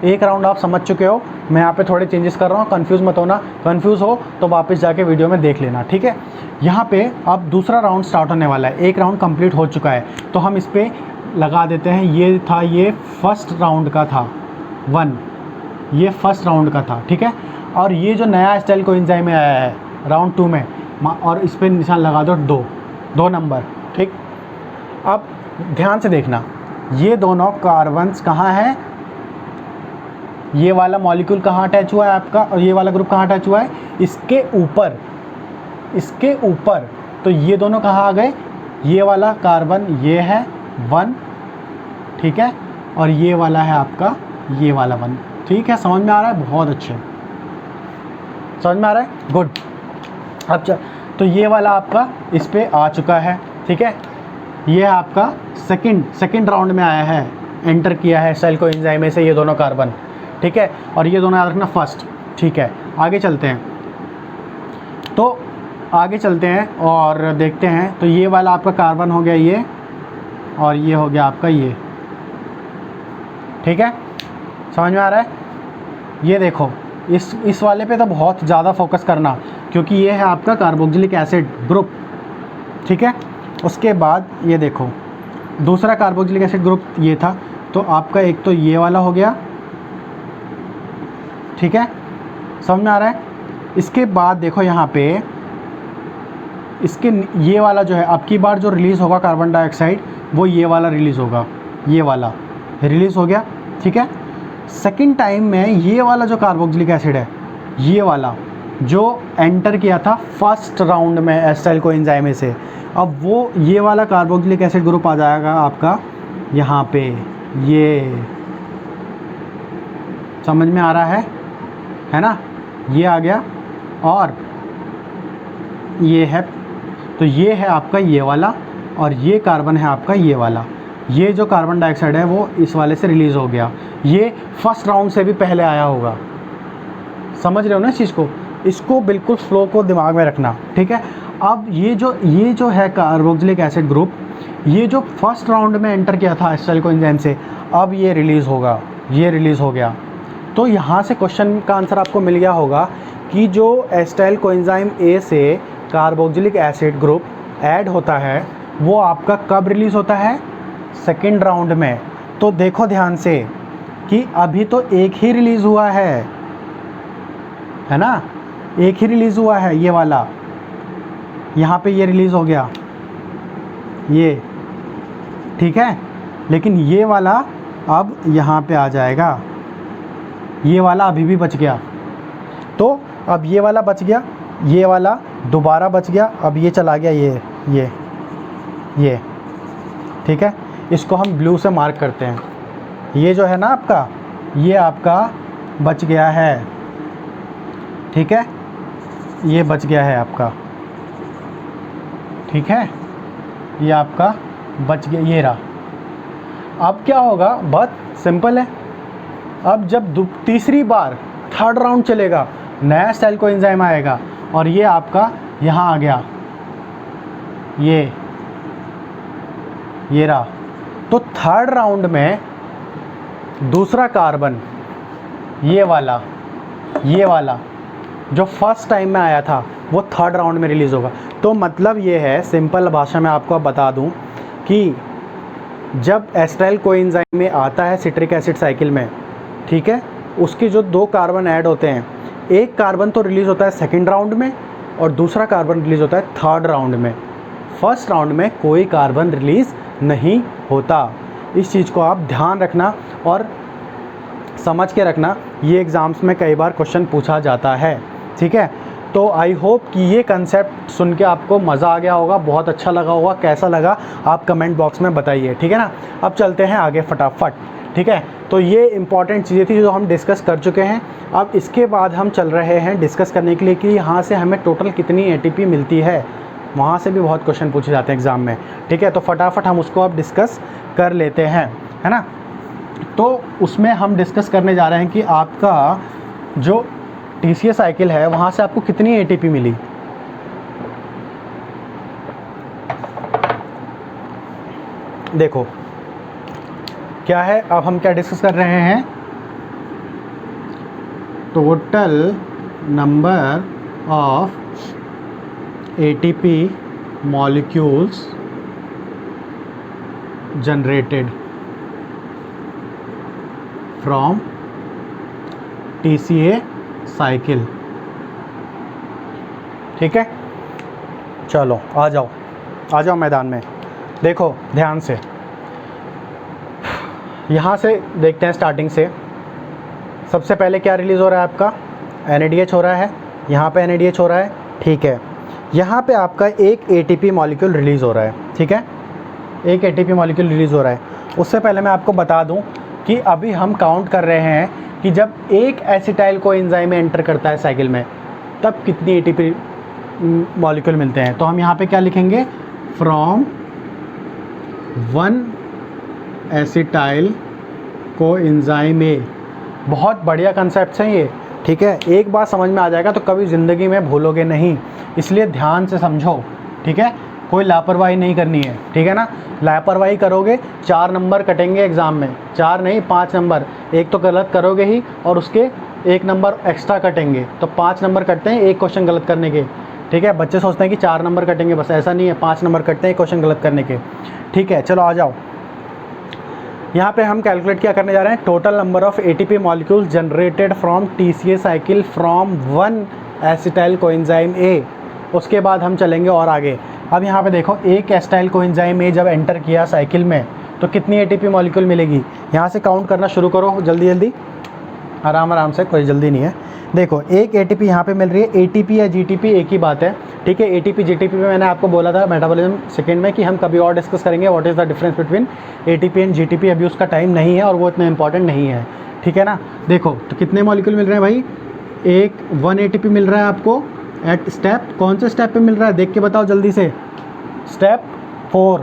एक राउंड आप समझ चुके हो, मैं यहाँ पे थोड़े चेंजेस कर रहा हूँ, कंफ्यूज मत होना। कंफ्यूज हो तो वापस जाके वीडियो में देख लेना। ठीक है, यहाँ पे अब दूसरा राउंड स्टार्ट होने वाला है। एक राउंड कंप्लीट हो चुका है, तो हम इस पर लगा देते हैं। ये था, ये फर्स्ट राउंड का था 1, ये फर्स्ट राउंड का था। ठीक है, और ये जो नया एसिटाइल कोएंजाइम में आया है राउंड 2 में, और इस पर निशान लगा दो 2 नंबर। ठीक, अब ध्यान से देखना, ये दोनों कार्बन्स कहाँ हैं, ये वाला मॉलिक्यूल कहाँ अटैच हुआ है आपका, और ये वाला ग्रुप कहाँ अटैच हुआ है, इसके ऊपर। तो ये दोनों कहाँ आ गए, ये वाला कार्बन ये है 1, ठीक है, और ये वाला है आपका ये वाला 1। ठीक है, समझ में आ रहा है? बहुत अच्छे, समझ में आ रहा है? गुड। अब तो ये वाला आपका इस पे आ चुका है। ठीक है, ये आपका सेकंड राउंड में आया है, एंटर किया है सेल को एंजाइम में से ये दोनों कार्बन। ठीक है, और ये दोनों याद रखना फर्स्ट। ठीक है, आगे चलते हैं। तो आगे चलते हैं और देखते हैं। तो ये वाला आपका कार्बन हो गया ये, और ये हो गया आपका ये। ठीक है, समझ में आ रहा है? ये देखो, इस वाले पे तो बहुत ज़्यादा फोकस करना, क्योंकि ये है आपका कार्बोक्सिलिक एसिड ग्रुप। ठीक है, उसके बाद ये देखो दूसरा कार्बोक्सिलिक एसिड ग्रुप ये था, तो आपका एक तो ये वाला हो गया। ठीक है, समझ में आ रहा है? इसके बाद देखो यहाँ पे इसके ये वाला जो है, अब की बार जो रिलीज़ होगा कार्बन डाइऑक्साइड, वो ये वाला रिलीज़ होगा, ये वाला रिलीज़ हो गया। ठीक है, सेकंड टाइम में ये वाला जो कार्बोक्सिलिक एसिड है, ये वाला जो एंटर किया था फर्स्ट राउंड में एसिटाइल कोएंजाइम ए से, अब वो ये वाला कार्बोक्सिलिक एसिड ग्रुप आ जाएगा आपका यहाँ पे, ये समझ में आ रहा है ना, ये आ गया और ये है, तो ये है आपका ये वाला और ये कार्बन है आपका ये वाला। ये जो कार्बन डाइऑक्साइड है वो इस वाले से रिलीज़ हो गया, ये फर्स्ट राउंड से भी पहले आया होगा। समझ रहे हो ना इस चीज़ को, इसको बिल्कुल फ्लो को दिमाग में रखना, ठीक है। अब ये जो है कार्बोक्सिलिक एसिड ग्रुप, ये जो फर्स्ट राउंड में एंटर किया था एसिटाइल कोएंजाइम से, अब ये रिलीज़ होगा, ये रिलीज़ हो गया। तो यहाँ से क्वेश्चन का आंसर आपको मिल गया होगा कि जो एसिटाइल कोएंजाइम ए से कार्बोक्सिलिक एसिड ग्रुप ऐड होता है वो आपका कब रिलीज़ होता है, सेकेंड राउंड में। तो देखो ध्यान से कि अभी तो एक ही रिलीज़ हुआ है ना, एक ही रिलीज़ हुआ है ये वाला, यहाँ पे ये रिलीज़ हो गया ये, ठीक है। लेकिन ये वाला अब यहाँ पे आ जाएगा, ये वाला अभी भी बच गया। तो अब ये वाला बच गया, ये वाला दोबारा बच गया, अब ये चला गया ये, ठीक है। इसको हम ब्लू से मार्क करते हैं, ये जो है ना आपका, ये आपका बच गया है, ठीक है, ये बच गया है आपका, ठीक है, ये आपका बच गया, ये रहा। अब क्या होगा, बहुत सिंपल है। अब जब तीसरी बार थर्ड राउंड चलेगा, नया एसिटाइल कोएंजाइम आएगा और ये आपका यहाँ आ गया, ये रहा। तो थर्ड राउंड में दूसरा कार्बन, ये वाला जो फर्स्ट टाइम में आया था वो थर्ड राउंड में रिलीज़ होगा। तो मतलब ये है, सिंपल भाषा में आपको बता दूं कि जब एसिटाइल कोएंजाइम में आता है सिट्रिक एसिड साइकिल में, ठीक है, उसके जो दो कार्बन ऐड होते हैं, एक कार्बन तो रिलीज़ होता है सेकंड राउंड में और दूसरा कार्बन रिलीज़ होता है थर्ड राउंड में। फर्स्ट राउंड में कोई कार्बन रिलीज़ नहीं होता। इस चीज़ को आप ध्यान रखना और समझ के रखना, ये एग्ज़ाम्स में कई बार क्वेश्चन पूछा जाता है, ठीक है। तो आई होप कि ये कंसेप्ट सुन के आपको मज़ा आ गया होगा, बहुत अच्छा लगा होगा। कैसा लगा आप कमेंट बॉक्स में बताइए, ठीक है ना। अब चलते हैं आगे फटाफट, ठीक है। तो ये इंपॉर्टेंट चीज़ें थी जो हम डिस्कस कर चुके हैं। अब इसके बाद हम चल रहे हैं डिस्कस करने के लिए कि यहाँ से हमें टोटल कितनी एटीपी मिलती है, वहाँ से भी बहुत क्वेश्चन पूछे जाते हैं एग्ज़ाम में, ठीक है। तो फटाफट हम उसको अब डिस्कस कर लेते हैं, है ना। तो उसमें हम डिस्कस करने जा रहे हैं कि आपका जो TCA साइकिल है वहाँ से आपको कितनी एटीपी मिली। देखो क्या है, अब हम क्या डिस्कस कर रहे हैं, total number of ATP molecules generated from TCA cycle, ठीक है। चलो आ जाओ मैदान में। देखो ध्यान से, यहाँ से देखते हैं स्टार्टिंग से। सबसे पहले क्या रिलीज़ हो रहा है आपका, NADH हो रहा है, यहाँ पे NADH हो रहा है, ठीक है। यहाँ पे आपका एक ATP मॉलिक्यूल रिलीज़ हो रहा है, ठीक है, एक ATP मॉलिक्यूल रिलीज़ हो रहा है। उससे पहले मैं आपको बता दूँ कि अभी हम काउंट कर रहे हैं कि जब एक एसिटाइल कोएंजाइम एंटर करता है साइकिल में तब कितनी ATP मॉलिक्यूल मिलते हैं। तो हम यहाँ पे क्या लिखेंगे, फ्रॉम 1 एसिटाइल कोएंजाइम ए। बहुत बढ़िया कंसेप्ट है ये, ठीक है। एक बार समझ में आ जाएगा तो कभी ज़िंदगी में भूलोगे नहीं, इसलिए ध्यान से समझो, ठीक है। कोई लापरवाही नहीं करनी है, ठीक है ना। लापरवाही करोगे 4 नंबर कटेंगे एग्ज़ाम में, 4 नहीं 5 नंबर, एक तो गलत करोगे ही और उसके 1 नंबर एक्स्ट्रा कटेंगे, तो 5 नंबर कटते हैं एक क्वेश्चन गलत करने के, ठीक है। बच्चे सोचते हैं कि 4 नंबर कटेंगे, बस ऐसा नहीं है, 5 नंबर कटते हैं एक क्वेश्चन गलत करने के, ठीक है। चलो आ जाओ, यहाँ पे हम कैलकुलेट क्या करने जा रहे हैं, total number of ATP molecules generated from TCA cycle from 1 acetyl coenzyme A. उसके बाद हम चलेंगे और आगे। अब यहाँ पे देखो, एक एसिटाइल कोएंजाइम ए जब एंटर किया साइकिल में तो कितनी ATP मॉलिक्यूल मिलेगी। यहाँ से काउंट करना शुरू करो जल्दी जल्दी, आराम आराम से, कोई जल्दी नहीं है। देखो एक ATP यहाँ पे मिल रही है, ATP या GTP एक ही बात है, ठीक है। ATP GTP में मैंने आपको बोला था मेटाबॉलिज्म सेकंड में कि हम कभी और डिस्कस करेंगे what is the difference between ATP and GTP। अभी उसका टाइम नहीं है और वो इतना इंपॉर्टेंट नहीं है, ठीक है ना। देखो तो कितने मॉलिक्यूल मिल रहे हैं भाई, एक 1 ATP मिल रहा है आपको एट स्टेप, कौन से स्टेप पे मिल रहा है देख के बताओ जल्दी से, स्टेप 4,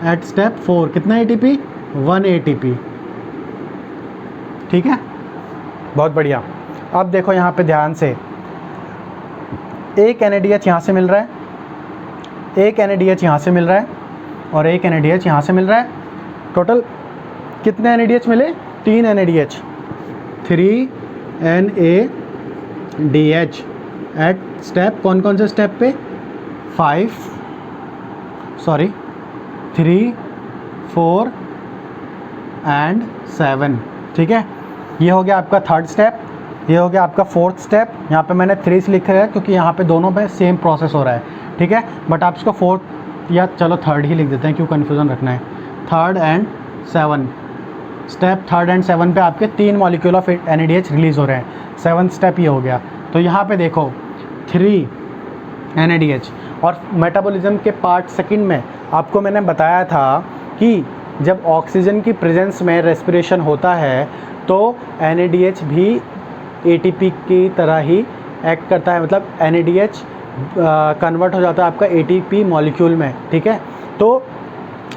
एट स्टेप 4 कितना ATP, 1 ATP, ठीक है, बहुत बढ़िया। अब देखो यहाँ पे ध्यान से, एक NADH यहाँ से मिल रहा है, एक NADH यहाँ से मिल रहा है और एक NADH यहाँ से मिल रहा है। टोटल कितने NADH मिले, 3 NADH, 3 NADH एट स्टेप, कौन कौन से स्टेप पे, 3, 4 एंड 7, ठीक है। ये हो गया आपका थर्ड स्टेप, ये हो गया आपका फोर्थ स्टेप। यहाँ पे मैंने 3 से लिखा है क्योंकि यहाँ पे दोनों पे सेम प्रोसेस हो रहा है, ठीक है। बट आप इसको फोर्थ या चलो थर्ड ही लिख देते हैं, क्यों कन्फ्यूज़न रखना है। 3rd and 7, step 3rd and 7 पे आपके 3 मॉलिक्यूल ऑफ NADH रिलीज़ हो रहे हैं, 7th स्टेप ये हो गया। तो यहाँ पे देखो 3 NADH, और मेटाबॉलिज्म के पार्ट सेकंड में आपको मैंने बताया था कि जब ऑक्सीजन की प्रेजेंस में रेस्पिरेशन होता है तो NADH भी ATP की तरह ही एक्ट करता है, मतलब NADH कन्वर्ट हो जाता है आपका ATP मॉलिक्यूल में, ठीक है। तो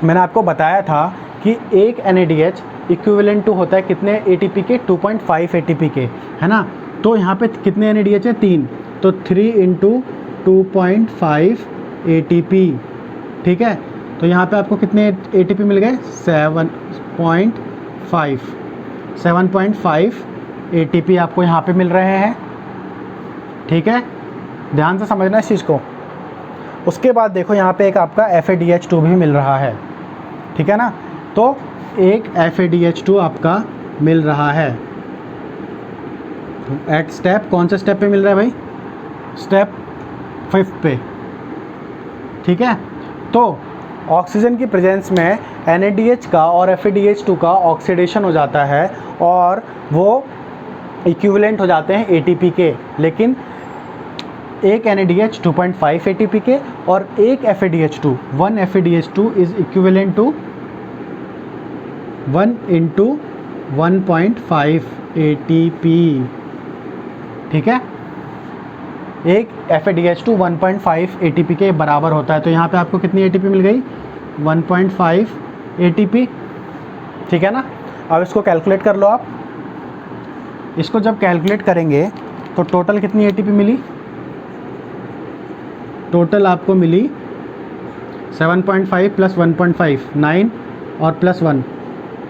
मैंने आपको बताया था कि एक NADH इक्विवेलेंट टू होता है कितने ATP के, 2.5 ATP के, है ना। तो यहाँ पे कितने NADH है, 3, तो 3 × 2.5 ATP, ठीक है। तो यहाँ पे आपको कितने ATP मिल गए, 7.5 ATP आपको यहाँ पे मिल रहे हैं, ठीक है। ध्यान से समझना इस चीज़ को। उसके बाद देखो यहाँ पे एक आपका FADH2 भी मिल रहा है, ठीक है ना। तो एक FADH2 आपका मिल रहा है एट स्टेप, कौन से स्टेप पे मिल रहा है भाई, स्टेप 5 पे, ठीक है। तो ऑक्सीजन की प्रेजेंस में NADH का और FADH2 का ऑक्सीडेशन हो जाता है और वो इक्विवेलेंट हो जाते हैं ATP के, लेकिन एक NADH 2.5 ATP के और एक FADH2 1 FADH2 is equivalent to 1 × 1.5 ATP, ठीक है। एक FADH2 1.5 ATP के बराबर होता है। तो यहाँ पे आपको कितनी ATP मिल गई, 1.5 ATP, ठीक है ना। अब इसको कैलकुलेट कर लो आप। इसको जब कैलकुलेट करेंगे तो टोटल कितनी ATP मिली, टोटल आपको मिली 7.5 + 1.5 9 और +1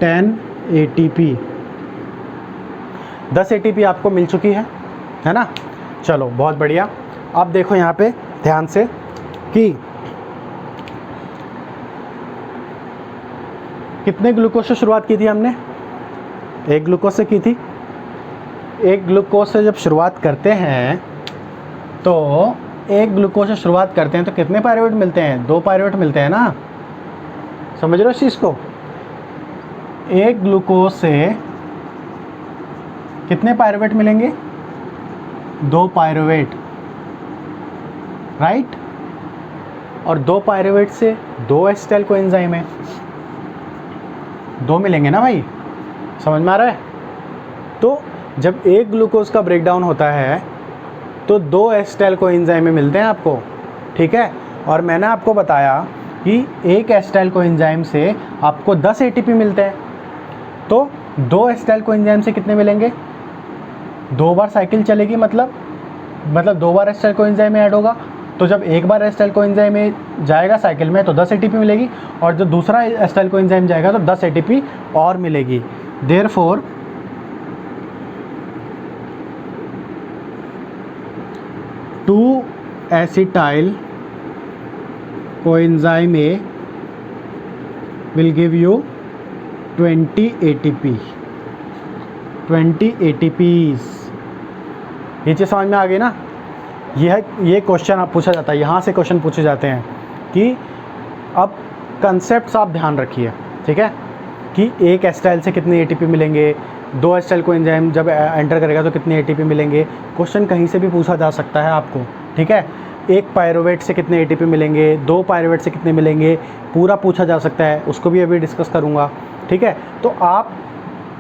10 ATP, 10 ATP आपको मिल चुकी है ना। चलो बहुत बढ़िया। अब देखो यहाँ पे ध्यान से कि कितने ग्लूकोज से शुरुआत की थी हमने, एक ग्लूकोज से की थी। एक ग्लूकोज से जब शुरुआत करते हैं तो एक ग्लूकोज से शुरुआत करते हैं तो कितने पायरुवेट मिलते हैं, 2 पायरुवेट मिलते हैं ना, समझ रहे हो इस चीज़ को। एक ग्लूकोज से कितने पायरुवेट मिलेंगे, 2 पायरुवेट, राइट। और 2 पायरुवेट से 2 एसिटाइल कोएंजाइम है, 2 मिलेंगे ना भाई, समझ में आ रहा है। तो जब एक ग्लूकोज का ब्रेकडाउन होता है तो 2 एसिटाइल कोएंजाइम में मिलते हैं आपको, ठीक है। और मैंने आपको बताया कि एक एसिटाइल कोएंजाइम से आपको 10 ATP मिलते हैं। तो 2 एसिटाइल कोएंजाइम से कितने मिलेंगे, 2 बार साइकिल चलेगी, मतलब 2 बार एसिटाइल कोएंजाइम में ऐड होगा। तो जब एक बार एसिटाइल कोएंजाइम में जाएगा साइकिल में तो 10 ATP मिलेगी, और जब दूसरा एसिटाइल कोएंजाइम जाएगा तो 10 ATP और मिलेगी। Therefore 2 acetyl coenzyme A will give you 20 ATP, 20 ATPs। ये चीज़ समझ में आ गई ना। ये क्वेश्चन आप पूछा जाता है, यहाँ से क्वेश्चन पूछे जाते हैं कि अब कंसेप्ट्स आप ध्यान रखिए, ठीक है, कि एक एसिटाइल से कितने ATP मिलेंगे, 2 एसिटाइल कोएंजाइम जब एंटर करेगा तो कितने एटीपी मिलेंगे, क्वेश्चन कहीं से भी पूछा जा सकता है आपको, ठीक है। एक पायरुवेट से कितने एटीपी मिलेंगे, 2 पायरुवेट से कितने मिलेंगे, पूरा पूछा जा सकता है, उसको भी अभी डिस्कस करूँगा, ठीक है। तो आप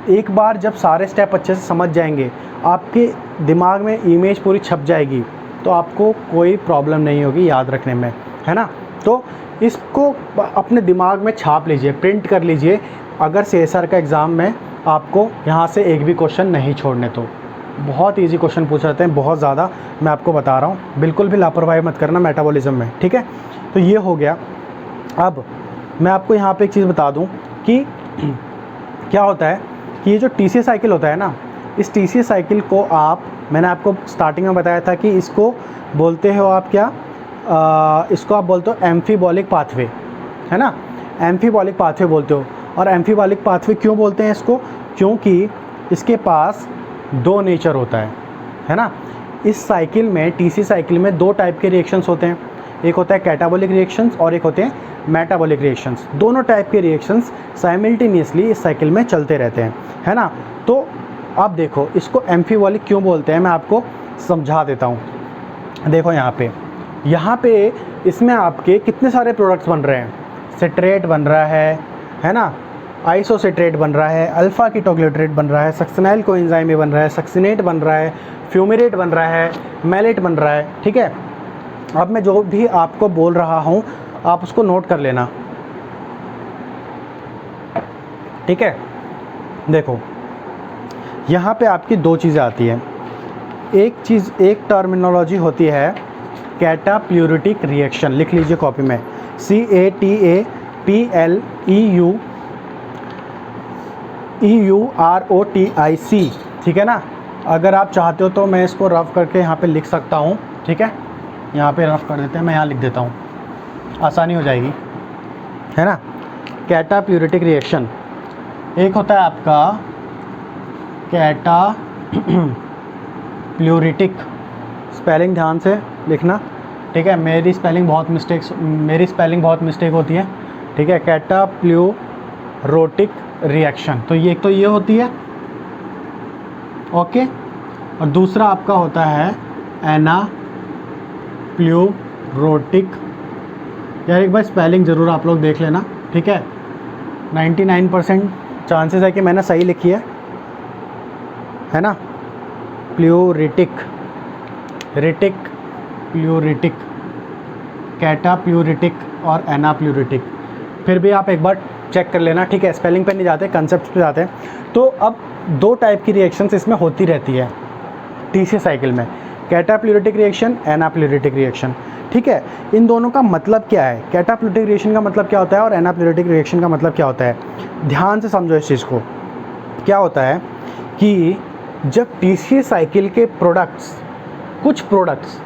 एक बार जब सारे स्टेप अच्छे से समझ जाएंगे, आपके दिमाग में इमेज पूरी छप जाएगी, तो आपको कोई प्रॉब्लम नहीं होगी याद रखने में, है ना। तो इसको अपने दिमाग में छाप लीजिए, प्रिंट कर लीजिए, अगर CSR का एग्ज़ाम में आपको यहाँ से एक भी क्वेश्चन नहीं छोड़ने, तो बहुत इजी क्वेश्चन पूछ जाते हैं, बहुत ज़्यादा, मैं आपको बता रहा हूँ, बिल्कुल भी लापरवाही मत करना मेटाबॉलिज्म में, ठीक है। तो ये हो गया। अब मैं आपको यहाँ पे एक चीज़ बता दूँ कि क्या होता है कि ये जो TCA साइकिल होता है ना, इस TCA साइकिल को मैंने आपको स्टार्टिंग में बताया था कि इसको बोलते हो आप क्या, इसको आप बोलते हो एम्फीबॉलिक पाथवे, है ना, एम्फीबॉलिक पाथवे बोलते हो। और एम्फीबॉलिक पाथवे क्यों बोलते हैं इसको, क्योंकि इसके पास 2 नेचर होता है ना। इस साइकिल में, TCA साइकिल में 2 टाइप के रिएक्शंस होते हैं, एक होता है कैटाबॉलिक रिएक्शंस और एक होते हैं मेटाबॉलिक रिएक्शंस। दोनों टाइप के रिएक्शंस साइमल्टेनियसली इस साइकिल में चलते रहते हैं, है ना। तो अब देखो, इसको एम्फीबॉलिक क्यों बोलते हैं, मैं आपको समझा देता हूँ। देखो यहाँ पे इसमें आपके कितने सारे प्रोडक्ट्स बन रहे हैं, सिट्रेट बन रहा है ना, आइसोसिट्रेट बन रहा है, अल्फ़ा कीटोग्लूटरेट बन रहा है, सक्सिनाइल कोएंजाइम बन रहा है, सक्सिनेट बन रहा है, फ्यूमिरेट बन रहा है, मैलेट बन रहा है, ठीक है। अब मैं जो भी आपको बोल रहा हूँ आप उसको नोट कर लेना, ठीक है। देखो यहाँ पे आपकी 2 चीज़ें आती हैं। एक टर्मिनोलॉजी होती है कैटाप्लूरिटिक रिएक्शन, लिख लीजिए कॉपी में, CATAPLEUROTIC, ठीक है ना। अगर आप चाहते हो तो मैं इसको रफ करके यहाँ पे लिख सकता हूँ, ठीक है। यहाँ पे रफ कर देते हैं, मैं यहाँ लिख देता हूँ, आसानी हो जाएगी, है ना। कैटाप्लूरिटिक रिएक्शन एक होता है आपका कैटाप्लूरिटिक, स्पेलिंग ध्यान से लिखना, ठीक है। मेरी स्पेलिंग बहुत मिस्टेक होती है, ठीक है। कैटाप्लूरोटिक रिएक्शन, तो ये एक तो ये होती है, ओके। और दूसरा आपका होता है एनाप्लूरोटिक। यार एक बार स्पेलिंग ज़रूर आप लोग देख लेना, ठीक है। 99% चांसेस है कि मैंने सही लिखी है ना। प्लूरिटिक, प्लूरिटिक, कैटाप्लूरिटिक और एनाप्लूरिटिक, फिर भी आप एक बार चेक कर लेना, ठीक है। स्पेलिंग पे नहीं जाते, कंसेप्ट पे जाते हैं। तो अब 2 टाइप की रिएक्शंस इसमें होती रहती है TCA साइकिल में, कैटाप्लूरिटिक रिएक्शन, एनाप्लूरिटिक रिएक्शन, ठीक है। इन दोनों का मतलब क्या है, कैटाप्लूरिटिक रिएक्शन का मतलब क्या होता है और एनाप्लूरिटिक रिएक्शन का मतलब क्या होता है, ध्यान से समझो इस चीज़ को। क्या होता है कि जब TCA साइकिल के कुछ प्रोडक्ट्स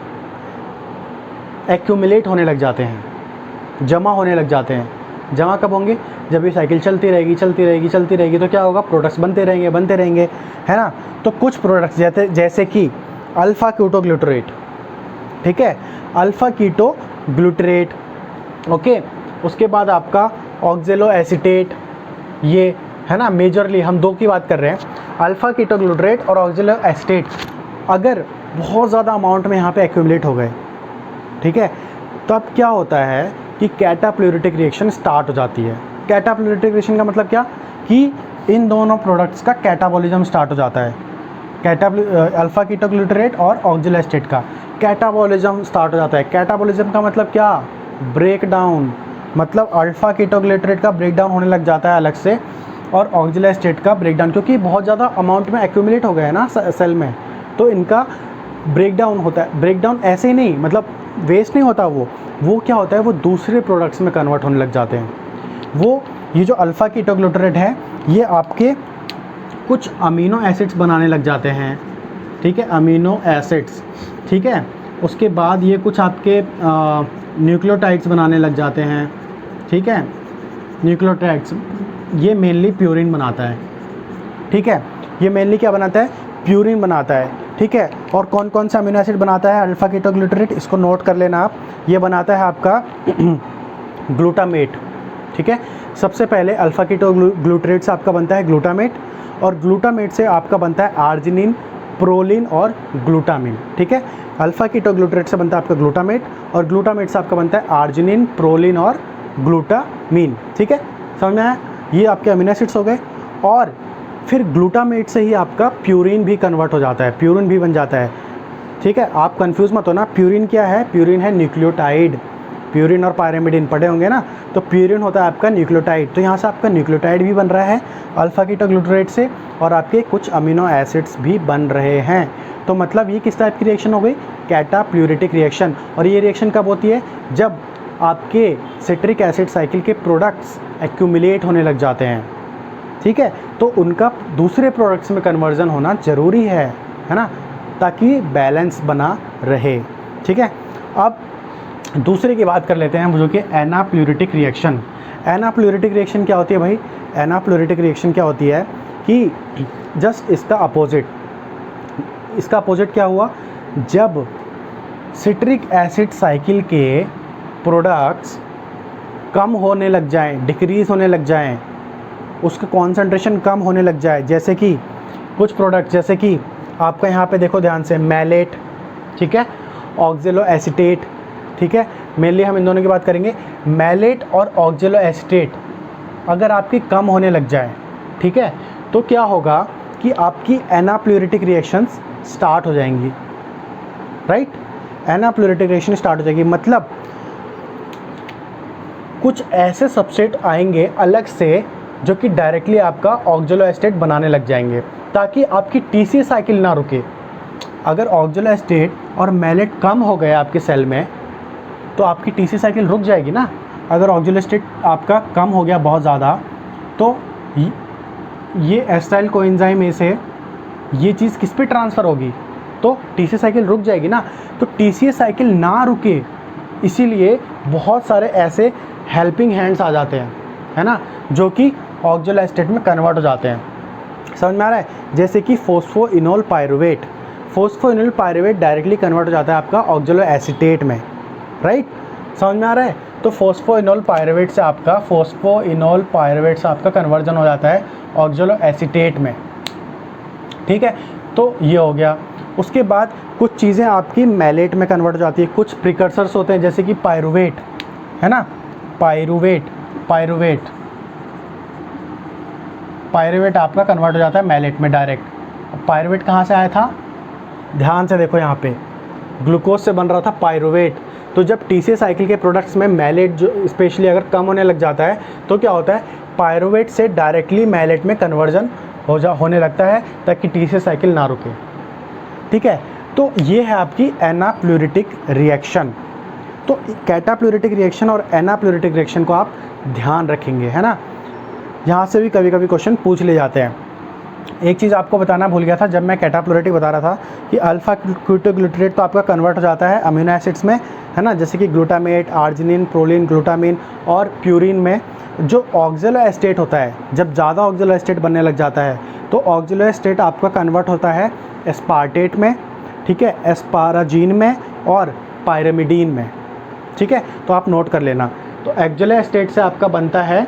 एक्यूमुलेट होने लग जाते हैं, जमा होने लग जाते हैं। जमा कब होंगे, जब ये साइकिल चलती रहेगी, तो क्या होगा, प्रोडक्ट्स बनते रहेंगे, है ना। तो कुछ प्रोडक्ट्स जैसे कि अल्फ़ा कीटोग्लूटरेट, ठीक है, अल्फ़ा कीटोग्लूटरेट, ओके। उसके बाद आपका ऑक्जेलो एसीटेट, ये है ना, मेजरली हम 2 की बात कर रहे हैं, अल्फ़ा कीटोग्लूटरेट और ऑक्जेलो एसीटेट। अगर बहुत ज़्यादा अमाउंट में यहाँ पे एक्यूमुलेट हो गए, ठीक है, तब क्या होता है कि कैटाप्लूरिटिक रिएक्शन स्टार्ट हो जाती है। कैटाप्लूरिटिक रिएक्शन का मतलब क्या, कि इन दोनों प्रोडक्ट्स का कैटाबॉलिज्म स्टार्ट हो जाता है, अल्फ़ा कीटोग्लूटरेट और ऑक्जेलो एसीटेट का कैटाबॉलिज्म स्टार्ट हो जाता है। कैटाबॉलिज्म का मतलब क्या, ब्रेक डाउन, मतलब अल्फ़ा कीटोग्लूटरेट का ब्रेक डाउन होने लग जाता है अलग से, और ऑक्जेलो एसीटेट का ब्रेक डाउन, क्योंकि बहुत ज़्यादा अमाउंट में एक्यूमुलेट हो गए हैं ना सेल में, तो इनका ब्रेक डाउन होता है। ब्रेक डाउन ऐसे ही नहीं, मतलब वेस्ट नहीं होता, वो क्या होता है, वो दूसरे प्रोडक्ट्स में कन्वर्ट होने लग जाते हैं। ये जो अल्फ़ा कीटोग्लूटरेट है, ये आपके कुछ अमीनो एसिड्स बनाने लग जाते हैं, ठीक है, अमीनो एसिड्स, ठीक है। उसके बाद ये कुछ आपके न्यूक्लियोटाइड्स बनाने लग जाते हैं, ठीक है। न्यूक्लियोटाइड्स ये मेनली प्यूरिन बनाता है, ठीक है। ये मेनली क्या बनाता है, प्यूरिन बनाता है, ठीक है। और कौन कौन सा अमीनो एसिड बनाता है अल्फ़ा कीटोग्लूटरेट, इसको नोट कर लेना आप। ये बनाता है आपका ग्लूटामेट, ठीक है। सबसे पहले अल्फ़ा कीटोग्लूटरेट से आपका बनता है ग्लूटामेट, और ग्लूटामेट से आपका बनता है आर्जिनिन, प्रोलिन और ग्लूटामिन, ठीक है। अल्फ़ा कीटोग्लूटरेट से बनता है आपका ग्लूटामेट, और ग्लूटामेट से आपका बनता है आर्जिनिन, प्रोलिन और ग्लूटामिन, ठीक है। समझ में आया? ये आपके अमीनो एसिड्स हो गए। और फिर ग्लूटामेट से ही आपका प्यूरिन भी कन्वर्ट हो जाता है, प्यूरिन भी बन जाता है, ठीक है। आप कंफ्यूज मत होना, प्यूरिन क्या है? प्यूरिन है न्यूक्लियोटाइड। प्यूरिन और पायरिमिडिन पढ़े होंगे ना, तो प्यूरिन होता है आपका न्यूक्लियोटाइड। तो यहाँ से आपका न्यूक्लियोटाइड भी बन रहा है अल्फ़ा कीटोग्लूटरेट से, और आपके कुछ अमीनो एसिड्स भी बन रहे हैं। तो मतलब ये किस टाइप की रिएक्शन हो गई? कैटाप्लूरिटिक रिएक्शन। और ये रिएक्शन कब होती है? जब आपके सिट्रिक एसिड साइकिल के प्रोडक्ट्स एक्यूमुलेट होने लग जाते हैं, ठीक है। तो उनका दूसरे प्रोडक्ट्स में कन्वर्जन होना ज़रूरी है ना, ताकि बैलेंस बना रहे, ठीक है। अब दूसरे की बात कर लेते हैं, जो कि एनाप्लूरिटिक रिएक्शन। एनाप्लूरिटिक रिएक्शन क्या होती है भाई? एनाप्लूरिटिक रिएक्शन क्या होती है कि जस्ट इसका अपोजिट, इसका अपोजिट क्या हुआ? जब सिट्रिक एसिड साइकिल के प्रोडक्ट्स कम होने लग जाएं, डिक्रीज़ होने लग जाएं, उसका कॉन्सेंट्रेशन कम होने लग जाए, जैसे कि कुछ प्रोडक्ट, जैसे कि आपका यहाँ पे देखो ध्यान से, मैलेट, ठीक है, ऑक्जेलो एसीटेट, ठीक है। मेनली हम इन दोनों की बात करेंगे। मैलेट और ऑक्जेलो एसीटेट अगर आपकी कम होने लग जाए, ठीक है, तो क्या होगा कि आपकी एनाप्लूरिटिक रिएक्शंस स्टार्ट हो जाएंगी, राइट। एनाप्लूरिटिक रिएक्शन स्टार्ट हो जाएगी, मतलब कुछ ऐसे सबस्ट्रेट आएंगे अलग से जो कि डायरेक्टली आपका ऑक्जेलो एसीटेट बनाने लग जाएंगे, ताकि आपकी टीसी साइकिल ना रुके। अगर ऑक्जेलो एसीटेट और मैलेट कम हो गया आपके सेल में, तो आपकी टीसी साइकिल रुक जाएगी ना। अगर ऑक्जेलो एसीटेट आपका कम हो गया बहुत ज़्यादा, तो ये एसिटाइल कोएंजाइम में से ये चीज़ किस पे ट्रांसफ़र होगी? तो टीसी साइकिल रुक जाएगी ना। तो टीसी साइकिल ना रुके, इसीलिए बहुत सारे ऐसे हेल्पिंग हैंड्स आ जाते हैं, है ना, जो कि ऑक्जेलो एसीटेट में कन्वर्ट हो जाते हैं। समझ में आ रहा है? जैसे कि phosphoenol pyruvate, phosphoenol pyruvate directly convert हो जाता है आपका ऑक्जेलो एसीटेट में, राइट। समझ में आ रहा है? तो फोस्फोइनोल पायरुवेट से आपका कन्वर्जन हो जाता है ऑक्जेलो एसीटेट में, ठीक है। तो ये हो गया। उसके बाद कुछ चीज़ें आपकी मैलेट में कन्वर्ट हो जाती है, कुछ प्रिकर्सर्स होते हैं, जैसे कि पायरुवेट, है ना, पायरुवेट आपका कन्वर्ट हो जाता है मैलेट में डायरेक्ट। पायरुवेट कहाँ से आया था? ध्यान से देखो, यहाँ पे ग्लूकोज से बन रहा था पायरुवेट। तो जब टीसी साइकिल के प्रोडक्ट्स में मैलेट जो स्पेशली अगर कम होने लग जाता है, तो क्या होता है? पायरुवेट से डायरेक्टली मैलेट में कन्वर्जन होने लगता है, ताकि टीसी साइकिल ना रुके, ठीक है। तो ये है आपकी एनाप्लूरिटिक रिएक्शन। तो कैटाप्लूरिटिक रिएक्शन और एनाप्लूरिटिक रिएक्शन को आप ध्यान रखेंगे, है ना। यहाँ से भी कभी कभी क्वेश्चन पूछ ले जाते हैं। एक चीज़ आपको बताना भूल गया था, जब मैं कैटाप्लूरिटिक बता रहा था कि अल्फ़ा कीटोग्लूटरेट तो आपका कन्वर्ट हो जाता है अमीनो एसिड्स में, है ना, जैसे कि ग्लूटामेट, आर्जिनिन, प्रोलिन, ग्लूटामिन और प्यूरिन में। जो ऑक्जेलो एसीटेट होता है, जब ज़्यादा ऑक्जेलो एसीटेट बनने लग जाता है, तो ऑक्जेलो एसीटेट आपका कन्वर्ट होता है एस्पार्टेट में, ठीक है, एस्पाराजीन में और पायरिमिडीन में, ठीक है। तो आप नोट कर लेना। तो ऑक्जेलो एसीटेट से आपका बनता है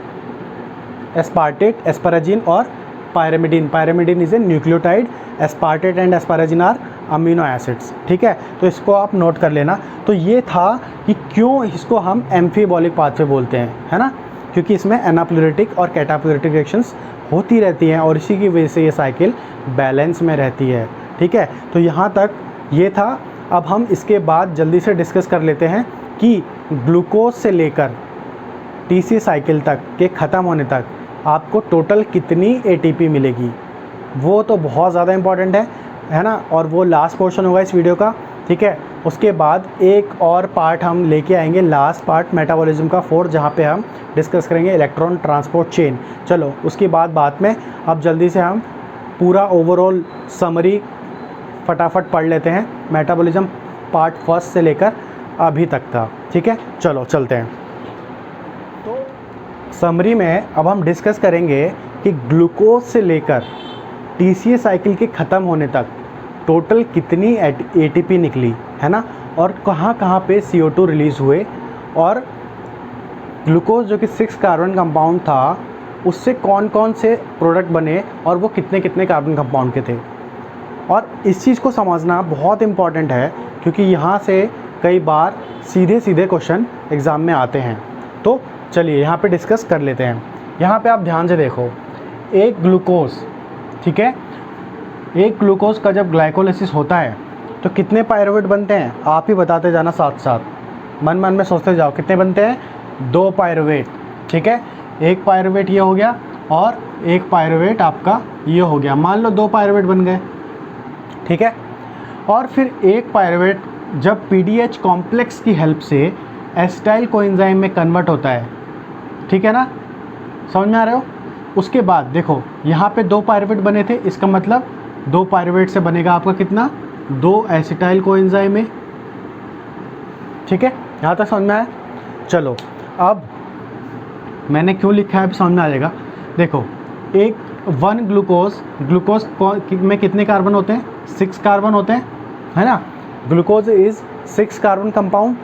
एस्पार्टेट, एस्पाराजीन और pyrimidine. Pyrimidine is a nucleotide, aspartate and asparagine are amino acids, ठीक है। तो इसको आप नोट कर लेना। तो ये था कि क्यों इसको हम एम्फीबॉलिक पाथवे बोलते हैं, है ना, क्योंकि इसमें एनाप्लूरिटिक और कैटाप्लूरिटिक रिएक्शंस होती रहती हैं, और इसी की वजह से ये साइकिल बैलेंस में रहती है, ठीक है। तो यहाँ तक ये था। अब हम इसके बाद जल्दी से डिस्कस कर लेते हैं कि ग्लूकोज से लेकर टीसी साइकिल तक के ख़त्म होने तक आपको टोटल कितनी एटीपी मिलेगी। वो तो बहुत ज़्यादा इम्पॉर्टेंट है ना, और वो लास्ट पोर्शन होगा इस वीडियो का, ठीक है। उसके बाद एक और पार्ट हम लेके आएंगे, लास्ट पार्ट मेटाबॉलिज्म का 4, जहाँ पे हम डिस्कस करेंगे इलेक्ट्रॉन ट्रांसपोर्ट चेन। चलो उसकी बाद में अब जल्दी से हम पूरा ओवरऑल समरी फटाफट पढ़ लेते हैं। मेटाबॉलिज्म पार्ट 1 से लेकर अभी तक था, ठीक है। चलो चलते हैं। तो समरी में अब हम डिस्कस करेंगे कि ग्लूकोज से लेकर टीसीए साइकिल के ख़त्म होने तक टोटल कितनी एटीपी निकली, है ना, और कहाँ कहाँ पे CO2 रिलीज़ हुए, और ग्लूकोज जो कि 6 कार्बन कंपाउंड था, उससे कौन कौन से प्रोडक्ट बने और वो कितने कितने कार्बन कंपाउंड के थे। और इस चीज़ को समझना बहुत इम्पॉर्टेंट है, क्योंकि यहाँ से कई बार सीधे सीधे क्वेश्चन एग्ज़ाम में आते हैं। तो चलिए यहाँ पे डिस्कस कर लेते हैं। यहाँ पे आप ध्यान से देखो, एक ग्लूकोज, ठीक है, एक ग्लूकोज का जब ग्लाइकोलिसिस होता है तो कितने पायरुवेट बनते हैं, आप ही बताते जाना साथ साथ, मन मन में सोचते जाओ कितने बनते हैं, 2 पायरुवेट, ठीक है। एक पायरुवेट ये हो गया और एक पायरुवेट आपका ये हो गया, मान लो 2 पायरुवेट बन गए, ठीक है। और फिर एक पायरुवेट जब पीडीएच कॉम्प्लेक्स की हेल्प से एसिटाइल कोएंजाइम में कन्वर्ट होता है, ठीक है ना, समझ में आ रहे हो। उसके बाद देखो यहाँ पे 2 पायरुवेट बने थे, इसका मतलब 2 पायरुवेट से बनेगा आपका कितना, 2 एसिटाइल कोएंजाइम में, ठीक है। यहाँ तक समझ में आया। चलो अब मैंने क्यों लिखा है, अब समझ में आ जाएगा। देखो एक 1 ग्लूकोज में कितने कार्बन होते हैं, 6 कार्बन होते हैं, है ना। ग्लूकोज इज़ 6 कार्बन कंपाउंड,